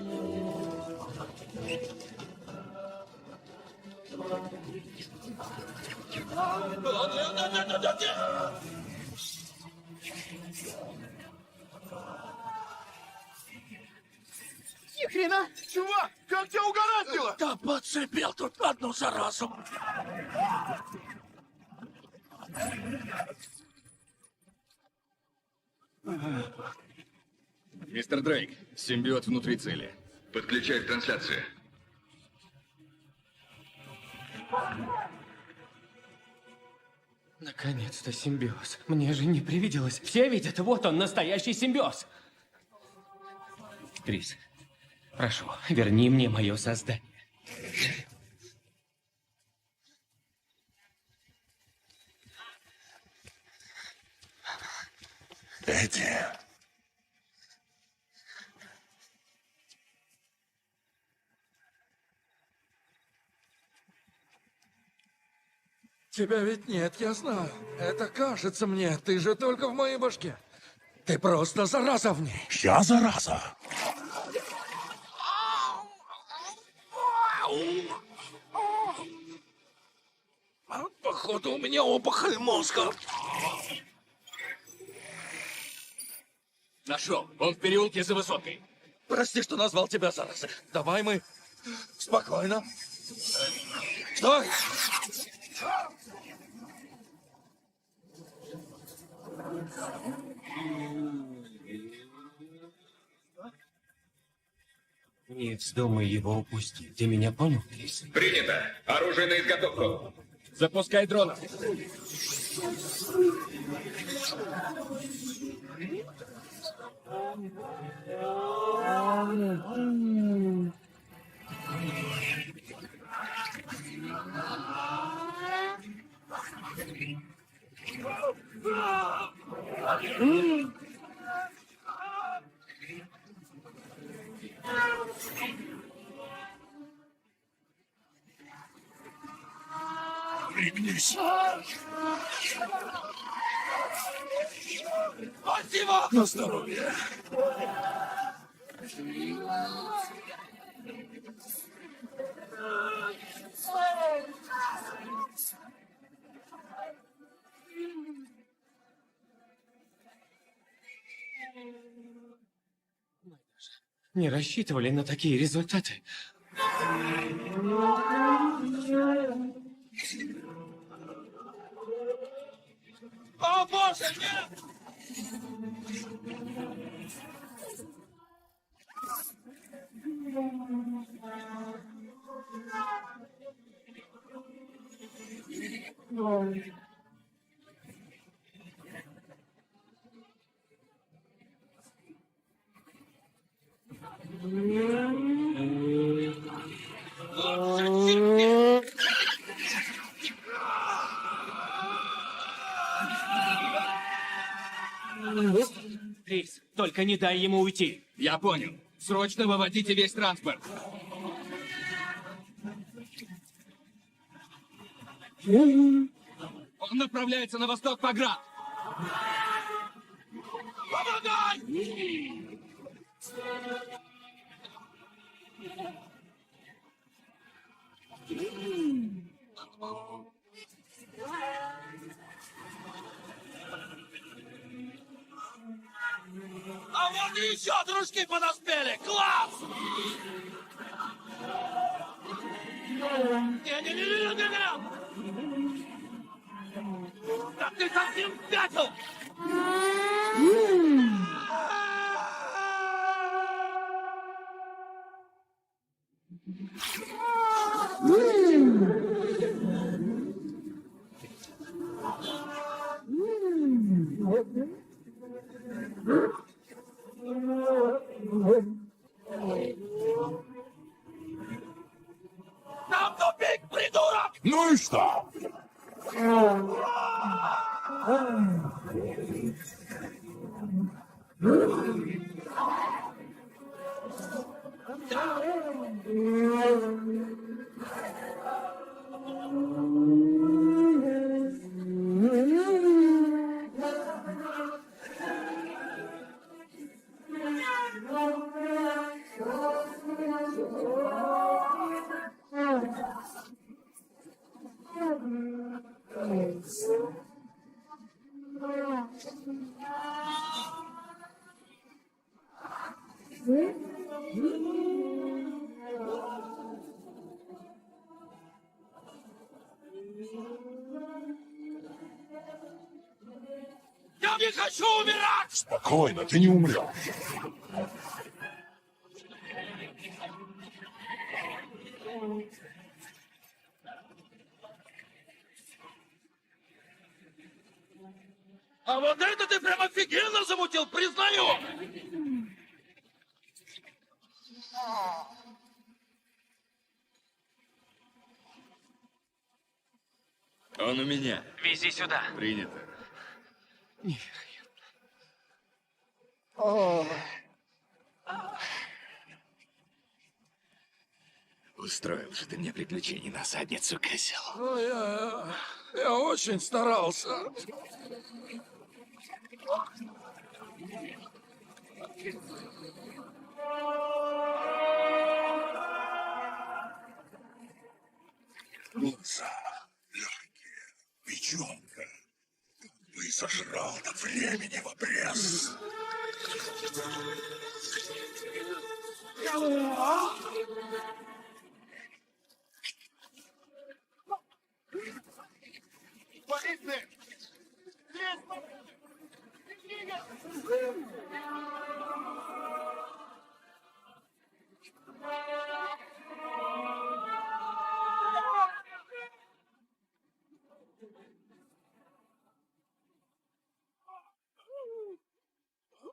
Ни хрена! Чувак, как тебя угораздило?
Да подцепил тут одну заразу.
Мистер Дрейк, симбиот внутри цели.
Подключай к трансляции.
Наконец-то симбиоз. Мне же не привиделось. Все видят, вот он, настоящий симбиоз. Крис, прошу, верни мне мое создание.
Эдди.
Тебя ведь нет, я знаю. Это кажется мне. Ты же только в моей башке. Ты просто зараза в ней.
Я зараза.
Походу, у меня опухоль мозга.
Нашел. Он в переулке за высоткой.
Прости, что назвал тебя заразой. Давай мы... Спокойно. Стой!
Не вздумай его упустить. Ты меня понял, Крис?
Принято. Оружие на изготовку. Запускай дрона.
Пригнись.
Спасибо!
На здоровье.
Не рассчитывали на такие результаты.
О, боже, нет!
Крис, только не дай ему уйти.
Я понял. Срочно выводите весь транспорт. Он направляется на восток по град.
Помогай! А вот и еще дружки подоспели! Класс! Не-не-не-не-не-не! Да ты совсем спятил! Там тупик, придурок!
Ну и что?
Я не хочу умирать!
Спокойно, ты не умрешь.
А вот это ты прям офигенно замутил, признаю!
Он у меня.
Вези сюда.
Принято.
Устроил же ты мне приключений на задницу, козел. Ну, я очень старался.
Глаза, легкие, печенка. Как бы и сожрал до времени в обрез.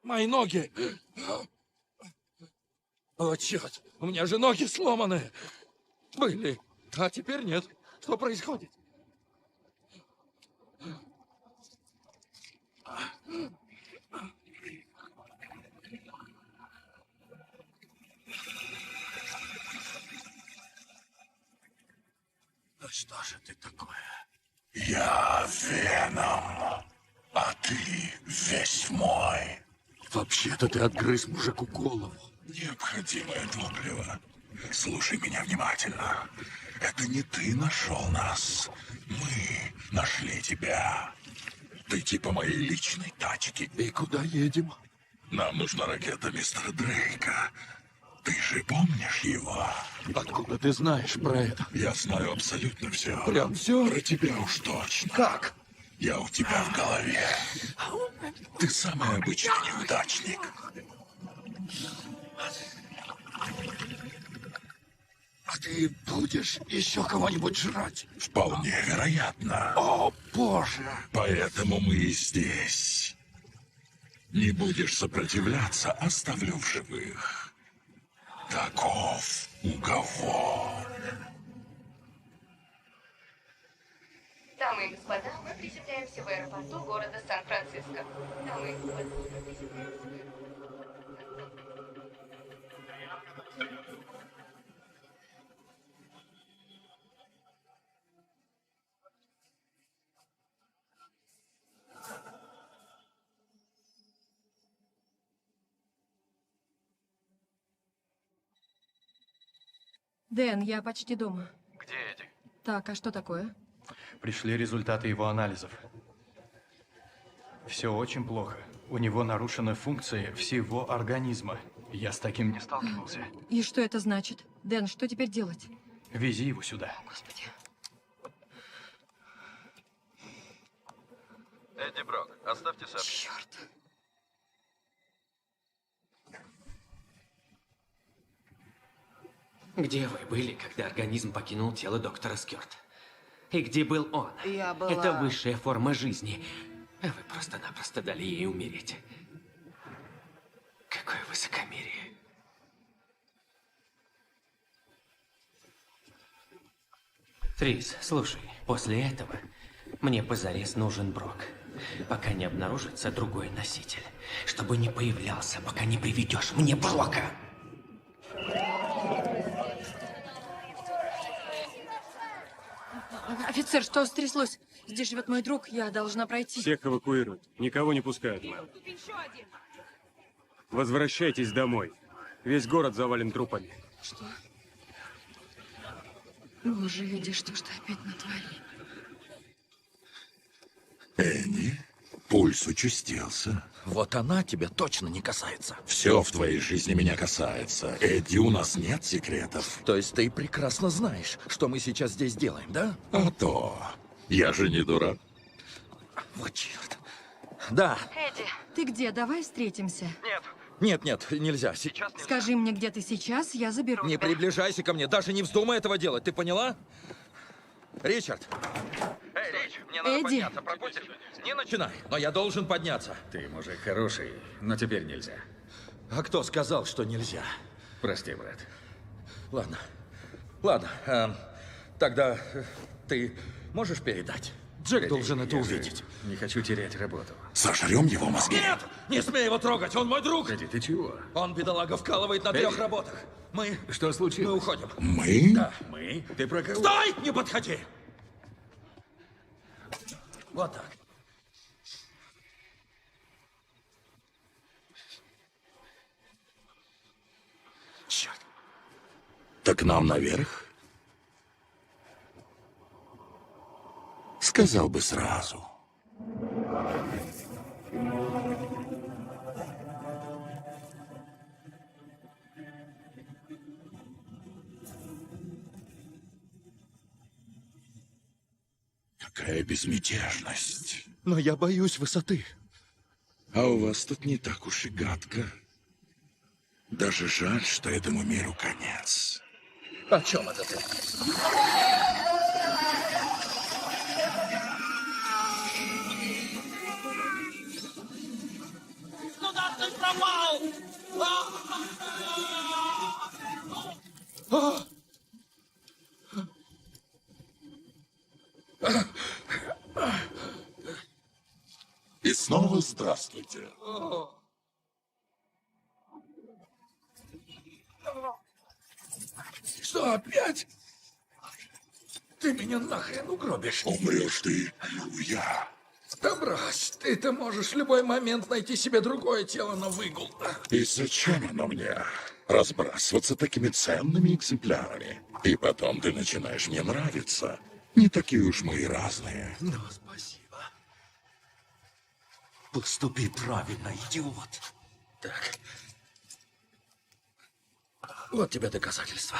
Мои ноги! О, черт! У меня же ноги сломаны! Были, а теперь нет. Что происходит?
Да что же ты такое? Я Веном, а ты весь мой.
Вообще-то ты отгрыз мужику голову.
Необходимое топливо. Слушай меня внимательно. Это не ты нашел нас. Мы нашли тебя. Ты типа моей личной тачки.
И куда едем?
Нам нужна ракета мистера Дрейка. Ты же помнишь его?
Откуда ты знаешь про это?
Я знаю абсолютно все.
Прям все?
Про тебя уж точно.
Как?
Я у тебя в голове. Ты самый обычный неудачник.
А ты будешь еще кого-нибудь жрать?
Вполне вероятно.
О, боже!
Поэтому мы и здесь. Не будешь сопротивляться, оставлю в живых. Таков уговор.
Дамы и господа, мы приземляемся в аэропорту города Сан-Франциско. Дамы и господа, мы приземляемся в аэропорту.
Дэн, я почти дома.
Где Эдди?
Так, а что такое?
Пришли результаты его анализов. Все очень плохо. У него нарушены функции всего организма. Я с таким не сталкивался.
И что это значит? Дэн, что теперь делать?
Вези его сюда.
Господи.
Эдди Брок, оставьте сообщение.
Черт.
Где вы были, когда организм покинул тело доктора Скёрт? И где был он?
Я была...
Это высшая форма жизни. А вы просто-напросто дали ей умереть. Какое высокомерие. Трис, слушай, после этого мне позарез нужен Брок. Пока не обнаружится другой носитель. Чтобы не появлялся, пока не приведешь мне Брока.
Офицер, что стряслось? Здесь живет мой друг, я должна пройти.
Всех эвакуируют. Никого не пускают, мэм. Возвращайтесь домой. Весь город завален трупами.
Что? Боже, Эдди, что ж ты опять натворил?
Энни, пульс участился.
Вот она тебя точно не касается.
Все в твоей жизни меня касается. Эдди, у нас нет секретов.
То есть ты прекрасно знаешь, что мы сейчас здесь делаем, да?
А то. Я же не дурак.
Вот черт. Да.
Эдди. Ты где? Давай встретимся.
Нет, нельзя. Сейчас нельзя.
Скажи мне, где ты сейчас, я заберу
Не
тебя.
приближайся ко мне, даже не вздумай этого делать, ты поняла? Ричард!
Эй, Рич, мне надо
подняться, пропустишь?
Не начинай, но я должен подняться.
Ты мужик хороший, но теперь нельзя.
А кто сказал, что нельзя?
Прости, брат.
Ладно. Ладно. Тогда ты можешь передать? Джек должен это увидеть.
Не хочу терять работу.
Сожрем его мозги.
Нет! Не смей его трогать, он мой друг!
Эдди, ты чего?
Он, бедолага, вкалывает на
Эдди.
3 работах. Мы...
Что случилось?
Мы уходим.
Мы?
Да.
Мы? Ты про кого?
Стой! Не подходи! Вот так.
Черт. Так нам наверх? Сказал бы сразу. Какая безмятежность.
Но я боюсь высоты.
А у вас тут не так уж и гадко. Даже жаль, что этому миру конец.
О чем это ты?
Куда ты пропал?
И снова здравствуйте.
Что, опять? Ты меня нахрен угробишь.
Умрешь ты, умру я.
Да брось, ты-то можешь в любой момент найти себе другое тело на выгул.
И зачем оно мне? Разбрасываться такими ценными экземплярами. И потом ты начинаешь мне нравиться. Не такие уж мы и разные.
Ну, спасибо.
Поступи правильно, идиот.
Так. Вот тебе доказательства.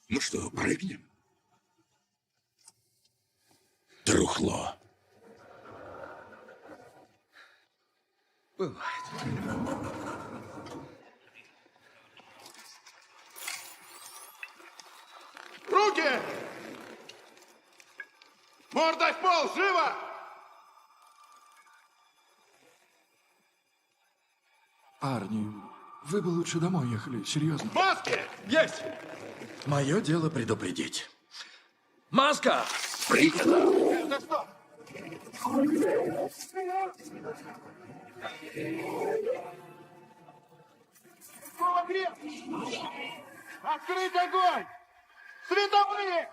Ну что, прыгнем? Трухло.
Бывает.
Руки! Мордой в пол, живо!
Парни, вы бы лучше домой ехали, серьезно.
Маски!
Есть! Мое дело предупредить. Маска!
Принято!
Это что? Погреб! Открыть огонь! Световые!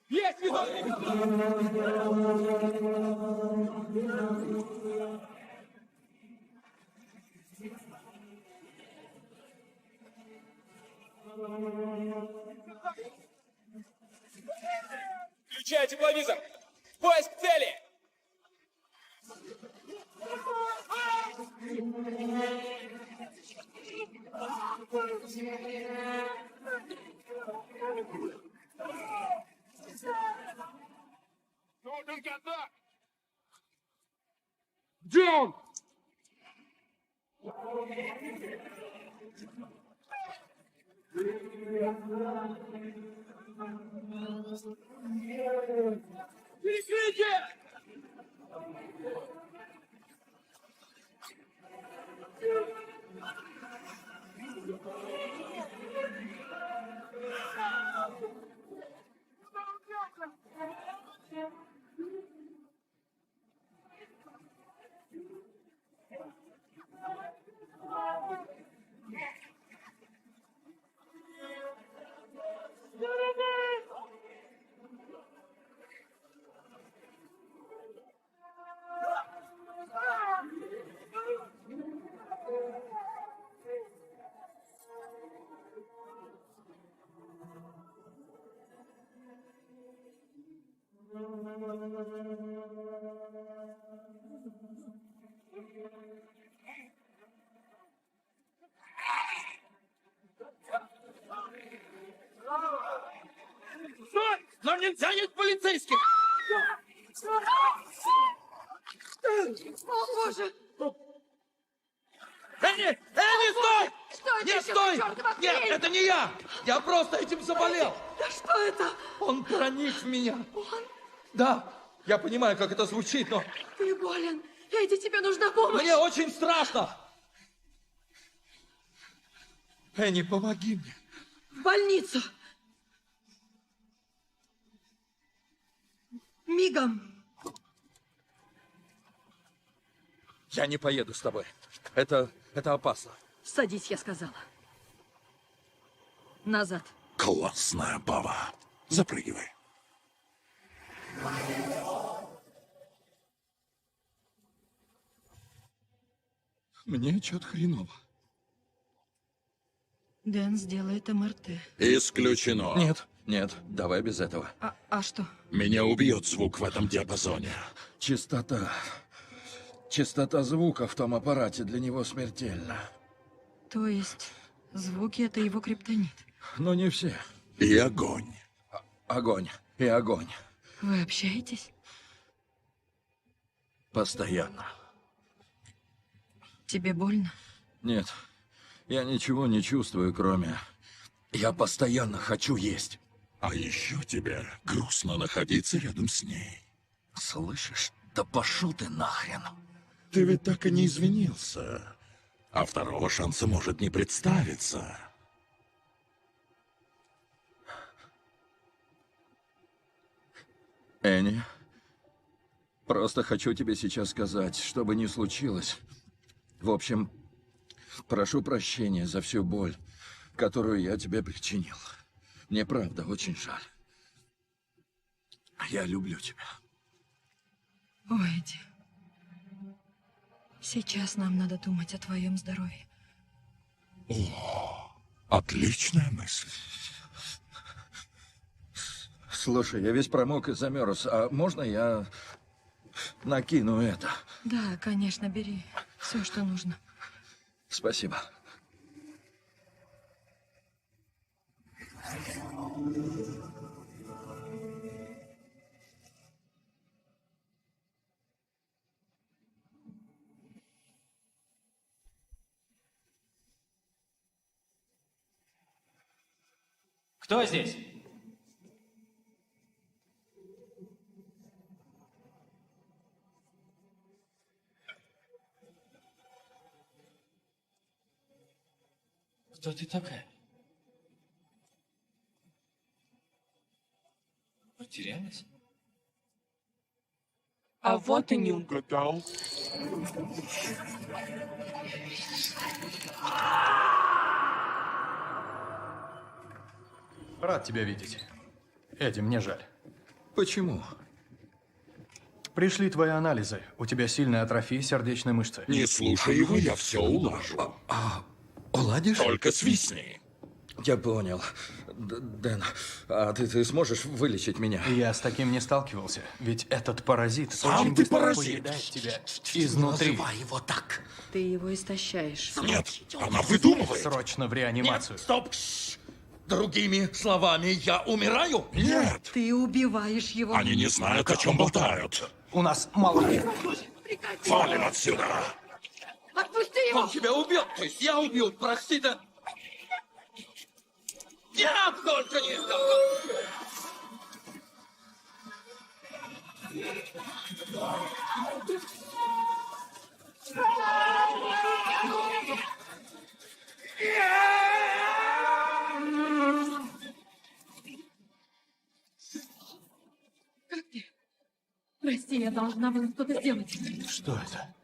Есть видок! Включай тепловизор! Поиск цели!
Нужен контакт! Где он?
Перекрытие!
Стой!
Нам нельзя есть полицейских!
О, Боже!
Энни! Энни, стой!
Что?
это
Нет,
еще
стой!
за чертова
Нет,
хрень?
это не я! Я просто этим заболел!
Да что это?
Он проник в меня.
Он?
Да, я понимаю, как это звучит, но...
Ты болен. Эдди, тебе нужна помощь.
Мне очень страшно! Энни, помоги мне.
В больницу. Мигом.
Я не поеду с тобой. Это опасно.
Садись, я сказала. Назад.
Классная баба. Запрыгивай.
Мне что-то хреново.
Дэн сделает МРТ.
Исключено.
Нет, давай без этого.
А что?
Меня убьет звук в этом диапазоне.
Частота звука в том аппарате для него смертельна.
То есть звуки — это его криптонит?
Но не все.
И огонь.
Огонь и огонь.
Вы общаетесь?
Постоянно.
Тебе больно?
Нет, я ничего не чувствую, кроме... Я постоянно хочу есть.
А еще тебе грустно находиться рядом с ней.
Слышишь? Да пошел ты нахрен.
Ты ведь так и не извинился. А второго шанса может не представиться.
Энни, просто хочу тебе сейчас сказать, что бы ни случилось. В общем, прошу прощения за всю боль, которую я тебе причинил. Мне правда очень жаль. Я люблю тебя.
Ой, Эдди. Сейчас нам надо думать о твоем здоровье.
О, отличная мысль.
Слушай, я весь промок и замерз. А можно я накину это?
Да, конечно, бери. Все, что нужно.
Спасибо.
Кто здесь? Кто ты такая? Потерялась?
А вот и не угадал.
Рад тебя видеть. Эдди, мне жаль.
Почему?
Пришли твои анализы. У тебя сильная атрофия сердечной мышцы.
Не слушай его, я все улажу.
Уладишь?
Только свистни.
Я понял. Дэн, а ты сможешь вылечить меня?
Я с таким не сталкивался. Ведь этот паразит
Сам
очень
ты
быстро
паразит.
поедает тебя изнутри.
Называй его так.
Ты его истощаешь.
Нет, она выдумывает.
Срочно в реанимацию.
Нет, стоп! Другими словами, я умираю?
Нет.
Ты убиваешь его.
Они не знают, о чем болтают.
У нас мало...
Валим отсюда.
Отпусти его!
Он тебя убил, то есть я убил, прости, да... Нет, только не...
Как ты? Прости, я должна была что-то сделать.
Что это?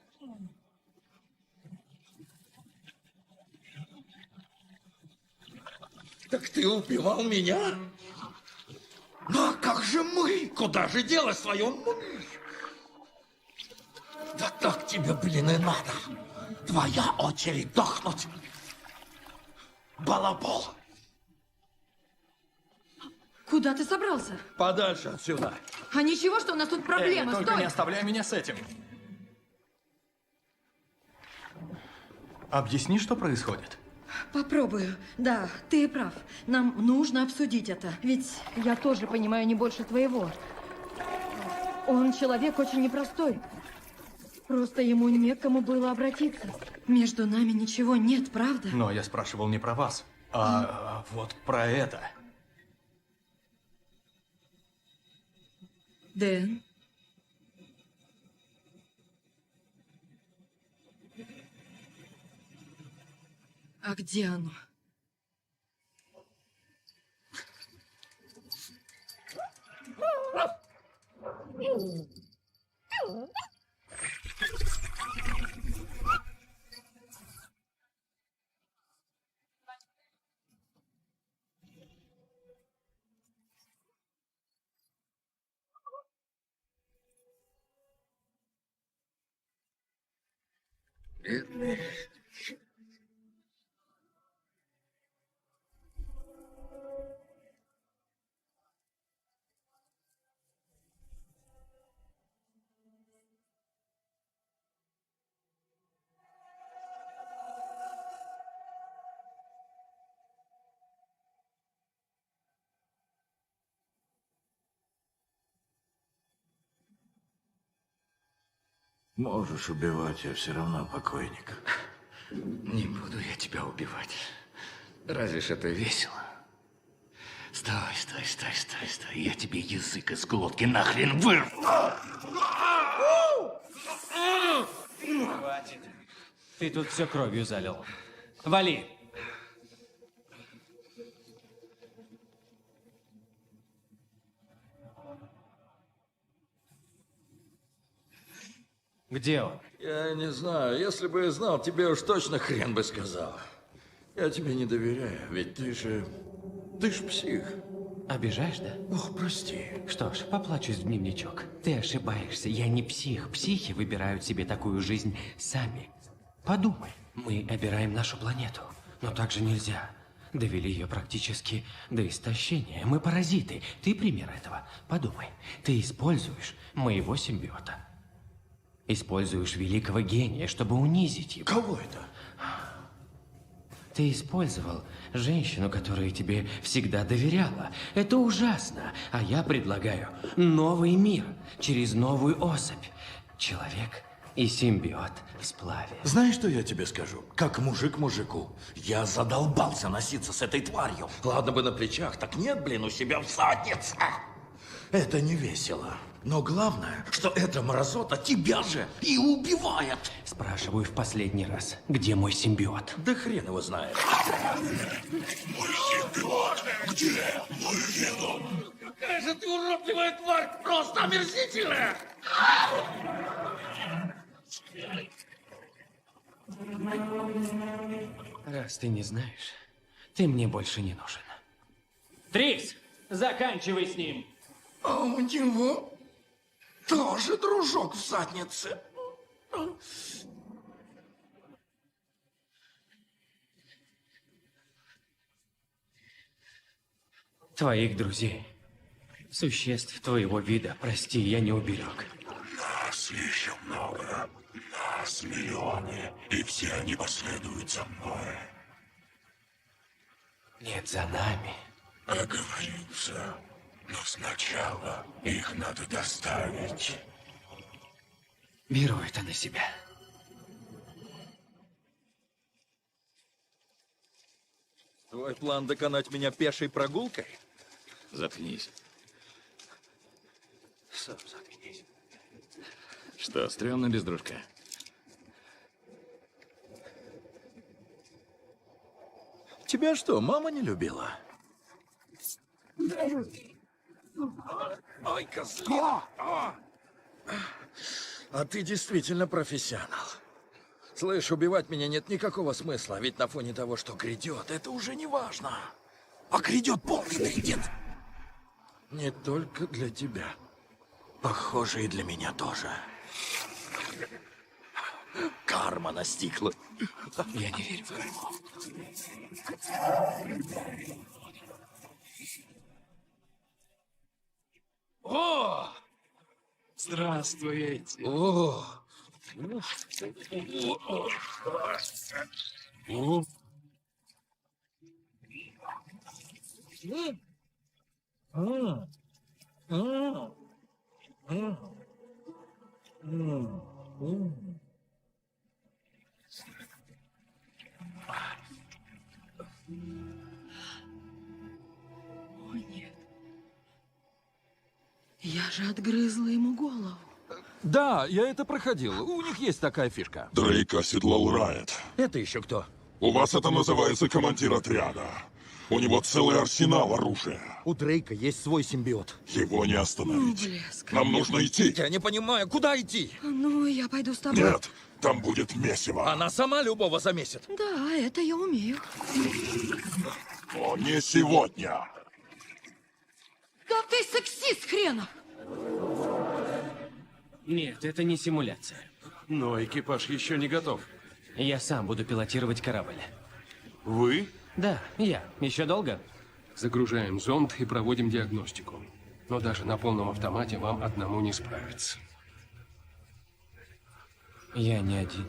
Так ты убивал меня? Ну а как же мы? Куда же делать свою мышь? Да так тебе, блин, и надо. Твоя очередь дохнуть. Балабол.
Куда ты собрался?
Подальше отсюда.
А ничего, что у нас тут проблемы.
Только
Стой!
не оставляй меня с этим. Объясни, что происходит.
Попробую. Да, ты прав. Нам нужно обсудить это. Ведь я тоже понимаю не больше твоего. Он человек очень непростой. Просто ему не к кому было обратиться. Между нами ничего нет, правда?
Но я спрашивал не про вас, а вот про это.
Дэн? А где оно?
Можешь убивать, я все равно покойник.
Не буду я тебя убивать. Разве ж это весело? Стой, стой, стой, стой, стой. Я тебе язык из глотки нахрен вырву.
Хватит. Ты тут все кровью залил. Вали! Где он?
Я не знаю. Если бы я знал, тебе уж точно хрен бы сказал. Я тебе не доверяю, ведь ты ж псих.
Обижаешь, да?
Ох, прости.
Что ж, поплачусь в дневничок. Ты ошибаешься, я не псих. Психи выбирают себе такую жизнь сами. Подумай, мы обираем нашу планету, но так же нельзя. Довели ее практически до истощения. Мы паразиты. Ты пример этого. Подумай, ты используешь моего симбиота. Используешь великого гения, чтобы унизить его.
Кого это?
Ты использовал женщину, которая тебе всегда доверяла. Это ужасно. А я предлагаю новый мир через новую особь. Человек и симбиот в сплаве.
Знаешь, что я тебе скажу? Как мужик мужику. Я задолбался носиться с этой тварью. Ладно бы на плечах, так нет, блин, у себя в заднице. Это не весело. Но главное, что эта мразота тебя же и убивает.
Спрашиваю в последний раз, где мой симбиот?
Да хрен его знает.
Мой симбиот! Где мой веном?
Какая же ты уродливая тварь! Просто омерзительная!
Раз ты не знаешь, ты мне больше не нужен.
Трикс, заканчивай с ним.
А у него тоже дружок в заднице.
Твоих друзей, существ твоего вида, прости, я не уберег.
Нас еще много. Нас миллионы. И все они последуют за мной.
Нет, за нами.
Договоримся. Но сначала их надо доставить.
Беру это на себя.
Твой план доконать меня пешей прогулкой?
Заткнись. Сам заткнись. Что, стрёмно без дружка?
Тебя что, мама не любила? Ой, козлина. А ты действительно профессионал. Слышь, убивать меня нет никакого смысла, ведь на фоне того, что грядет, это уже не важно.
А грядет полный трындец.
Не только для тебя.
Похоже, и для меня тоже. Карма настигла.
Я не верю в карму.
О! Здравствуйте.
О!
Я же отгрызла ему голову.
Да, я это проходил. У них есть такая фишка.
Дрейк оседлал Райт.
Это еще кто?
У вас это называется командир отряда. У него целый арсенал оружия.
У Дрейка есть свой симбиот.
Его не остановить.
Блеск.
Нам нужно идти.
Я не понимаю, куда идти?
Ну, я пойду с тобой.
Нет, там будет месиво.
Она сама любого замесит.
Да, это я умею.
Но не сегодня.
Да ты сексист хренов!
Нет, это не симуляция.
Но экипаж еще не готов.
Я сам буду пилотировать корабль.
Вы?
Да, я. Еще долго?
Загружаем зонд и проводим диагностику. Но даже на полном автомате вам одному не справиться.
Я не один.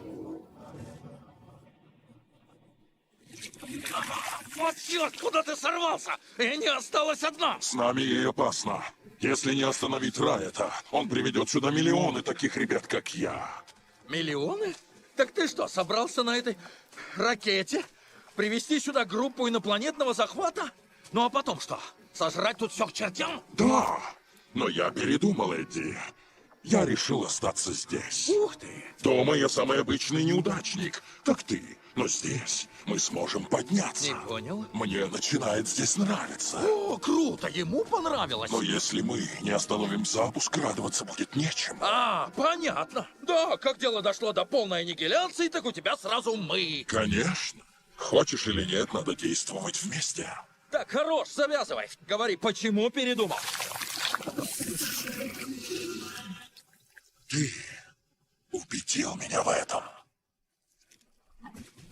Вот черт, куда ты сорвался? И не осталась одна.
С нами ей опасно. Если не остановить Райта, он приведет сюда миллионы таких ребят, как я.
Миллионы? Так ты что, собрался на этой ракете привезти сюда группу инопланетного захвата? Ну а потом что? Сожрать тут все к чертям?
Да, но я передумал, Эдди. Я решил остаться здесь.
Ух ты!
Дома я самый обычный неудачник, как ты. Но здесь мы сможем подняться.
Не понял.
Мне начинает здесь нравиться.
О, круто, ему понравилось.
Но если мы не остановим запуск, радоваться будет нечем.
А, понятно. Да, как дело дошло до полной аннигиляции, так у тебя сразу мы.
Конечно. Хочешь или нет, надо действовать вместе.
Так, хорош, завязывай. Говори, почему передумал?
Ты убедил меня в этом.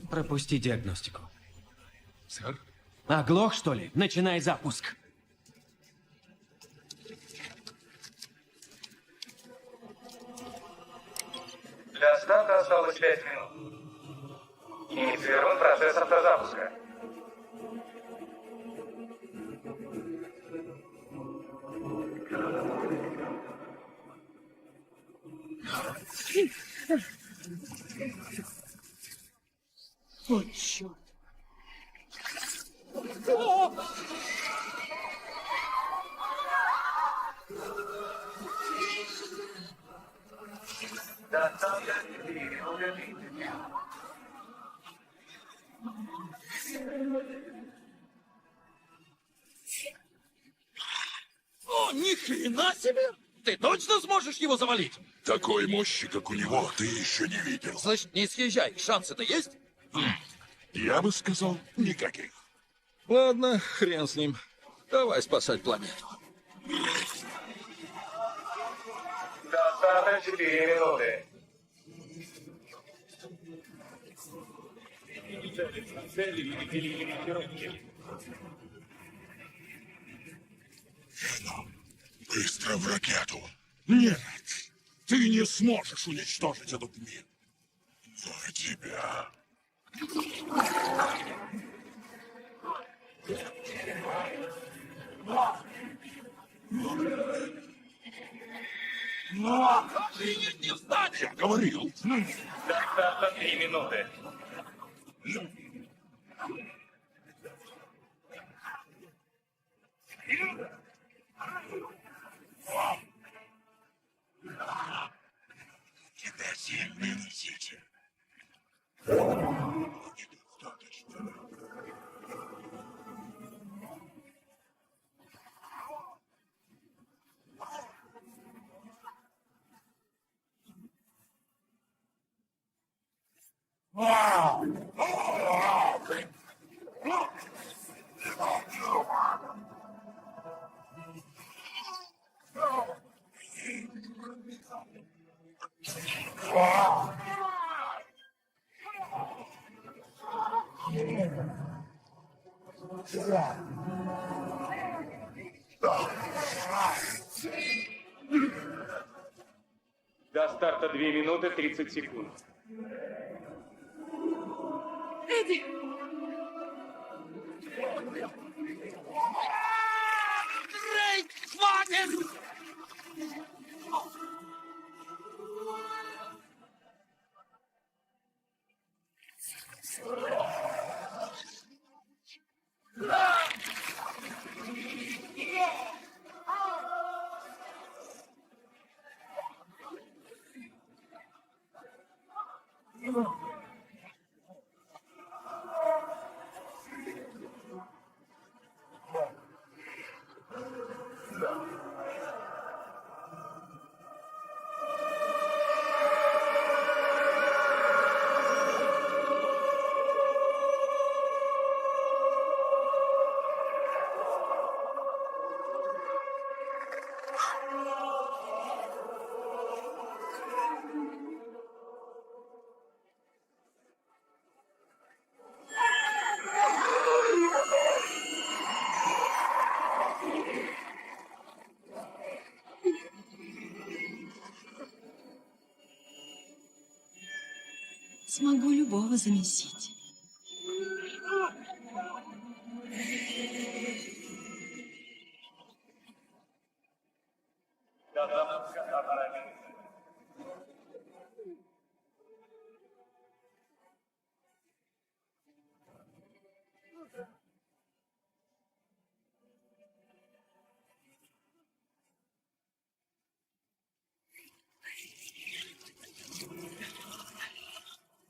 Пропусти диагностику.
Сэр?
Оглох, что ли? Начинай запуск.
Для старта осталось 5 минут. Инициирован процесс автозапуска.
О, черт.
О, ни хрена себе! Ты точно сможешь его завалить?
Такой мощи, как у него, ты еще не видел.
Значит, не съезжай. Шансы-то есть?
Я бы сказал, никаких.
Ладно, хрен с ним. Давай спасать планету.
До старта 4 минуты.
Быстро в ракету. Нет, ты не сможешь уничтожить этот мир. За тебя.
Охренеть, не встать!
Я говорил.
До старта 3 минуты.
Тебя сильно носите.
До старта 2 минуты 30 секунд.
Эдди!
Дрейк, хватит!
Смогу любого замесить.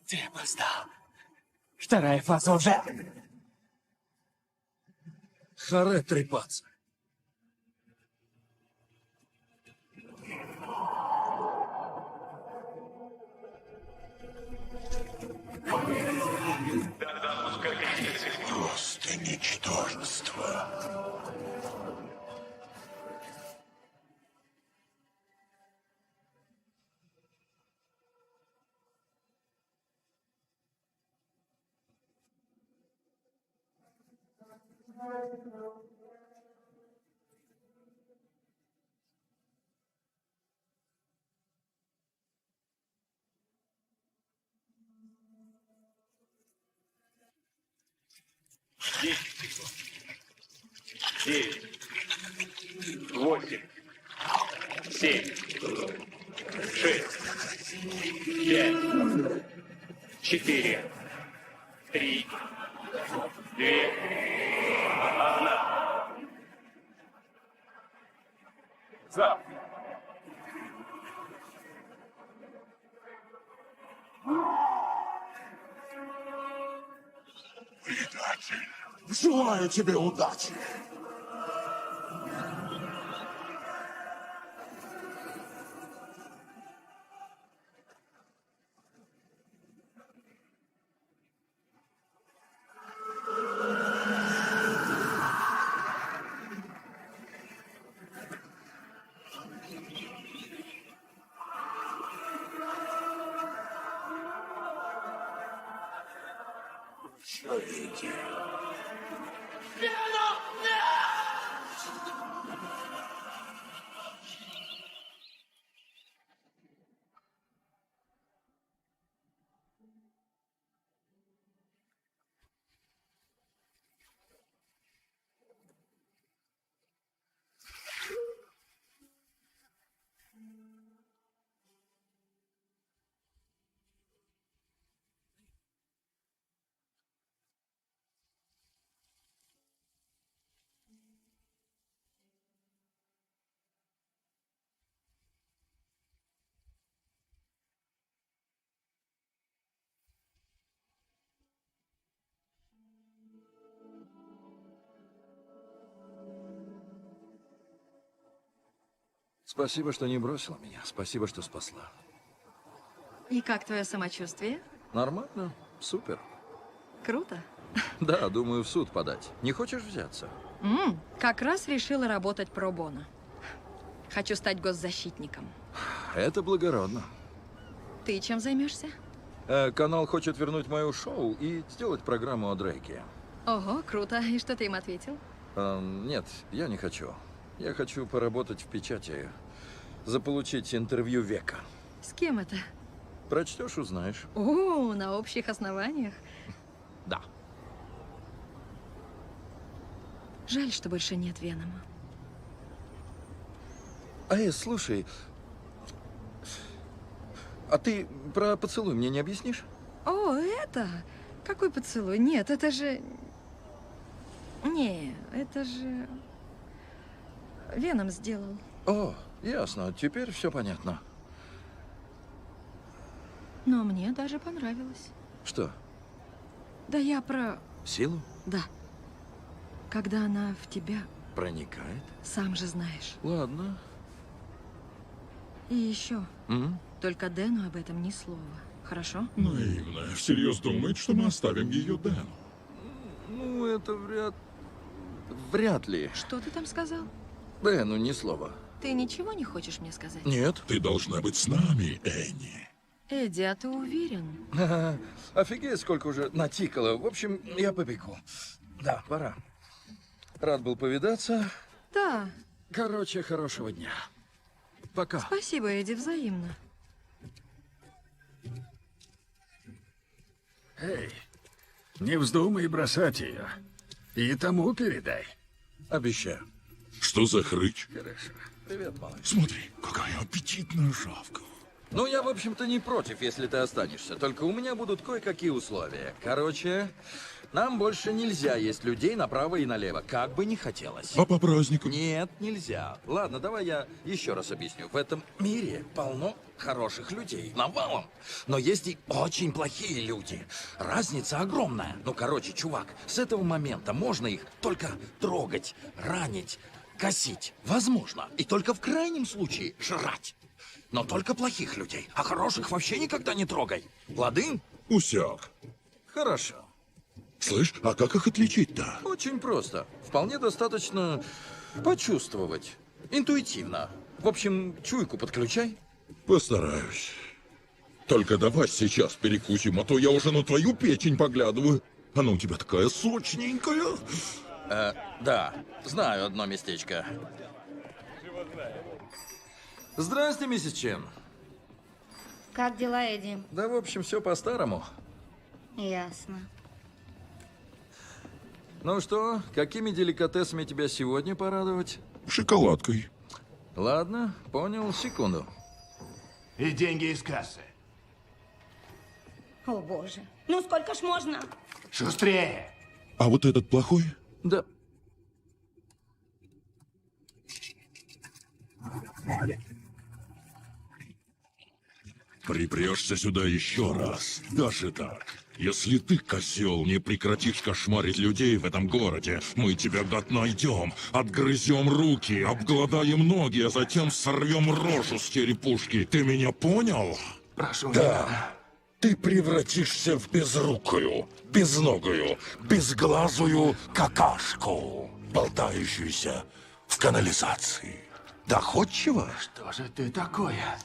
Ты опоздал. Вторая фаза уже.
Харе трепаться.
Просто ничтожество.
Девять, 8, 7, 6, 5, 4, 3, 2, 1. Зап.
Предатель, желаю тебе удачи. Человеки.
Спасибо, что не бросила меня. Спасибо, что спасла.
И как твое самочувствие?
Нормально. Супер.
Круто.
Да, думаю, в суд подать. Не хочешь взяться?
Как раз решила работать про-боно. Хочу стать госзащитником.
Это благородно.
Ты чем займешься?
Канал хочет вернуть мое шоу и сделать программу о Дрейке.
Ого, круто. И что ты им ответил?
Нет, я не хочу. Я хочу поработать в печати, заполучить интервью века.
С кем это?
Прочтешь, узнаешь.
О, на общих основаниях.
Да.
Жаль, что больше нет Венома.
Слушай, а ты про поцелуй мне не объяснишь?
О, это? Какой поцелуй? Нет, это же... Не, это же... Веном сделал.
О, ясно. Теперь все понятно.
Но мне даже понравилось.
Что?
Да я про...
Силу?
Да. Когда она в тебя
Проникает?
Сам же знаешь.
Ладно.
И еще.
М?
Только Дэну об этом ни слова. Хорошо?
Наивная. Всерьез думает, что мы оставим ее Дэну.
Ну, это вряд ли.
Что ты там сказал?
Дэну ни слова.
Ты ничего не хочешь мне сказать?
Нет.
Ты должна быть с нами, Энни.
Эдди, а ты уверен?
Офигеть, сколько уже натикало. В общем, я побегу. Да, пора. Рад был повидаться.
Да.
Короче, хорошего дня. Пока.
Спасибо, Эдди, взаимно.
Эй, не вздумай бросать ее. И тому передай.
Обещаю.
Что за хрыч?
Хорошо.
Привет, малыш.
Смотри, какая аппетитная шавка.
Ну, я, в общем-то, не против, если ты останешься. Только у меня будут кое-какие условия. Короче, нам больше нельзя есть людей направо и налево, как бы ни хотелось.
А по праздникам?
Нет, нельзя. Ладно, давай я еще раз объясню. В этом мире полно хороших людей, навалом. Но есть и очень плохие люди. Разница огромная. Ну, короче, чувак, с этого момента можно их только трогать, ранить, косить. Возможно. И только в крайнем случае жрать. Но только плохих людей. А хороших вообще никогда не трогай. Лады?
Усяк.
Хорошо.
Слышь, а как их отличить-то?
Очень просто. Вполне достаточно почувствовать. Интуитивно. В общем, чуйку подключай.
Постараюсь. Только давай сейчас перекусим, а то я уже на твою печень поглядываю. Она у тебя такая сочненькая.
Да, знаю одно местечко. Здрасте, миссис Чен.
Как дела, Эдди?
Да, в общем, все по-старому.
Ясно.
Ну что, какими деликатесами тебя сегодня порадовать?
Шоколадкой.
Ладно, понял, секунду.
И деньги из кассы.
О, боже. Ну, сколько ж можно?
Шустрее.
А вот этот плохой?
Да.
Припрешься сюда еще раз. Даже так. Если ты, козел, не прекратишь кошмарить людей в этом городе, мы тебя, гад, найдем, отгрызем руки, обгладаем ноги, а затем сорвем рожу с черепушки. Ты меня понял?
Прошу.
Да. Ты превратишься в безрукую, безногую, безглазую какашку, болтающуюся в канализации. Доходчиво?
Что же ты такое?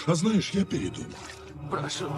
А знаешь, я передумал.
Прошу.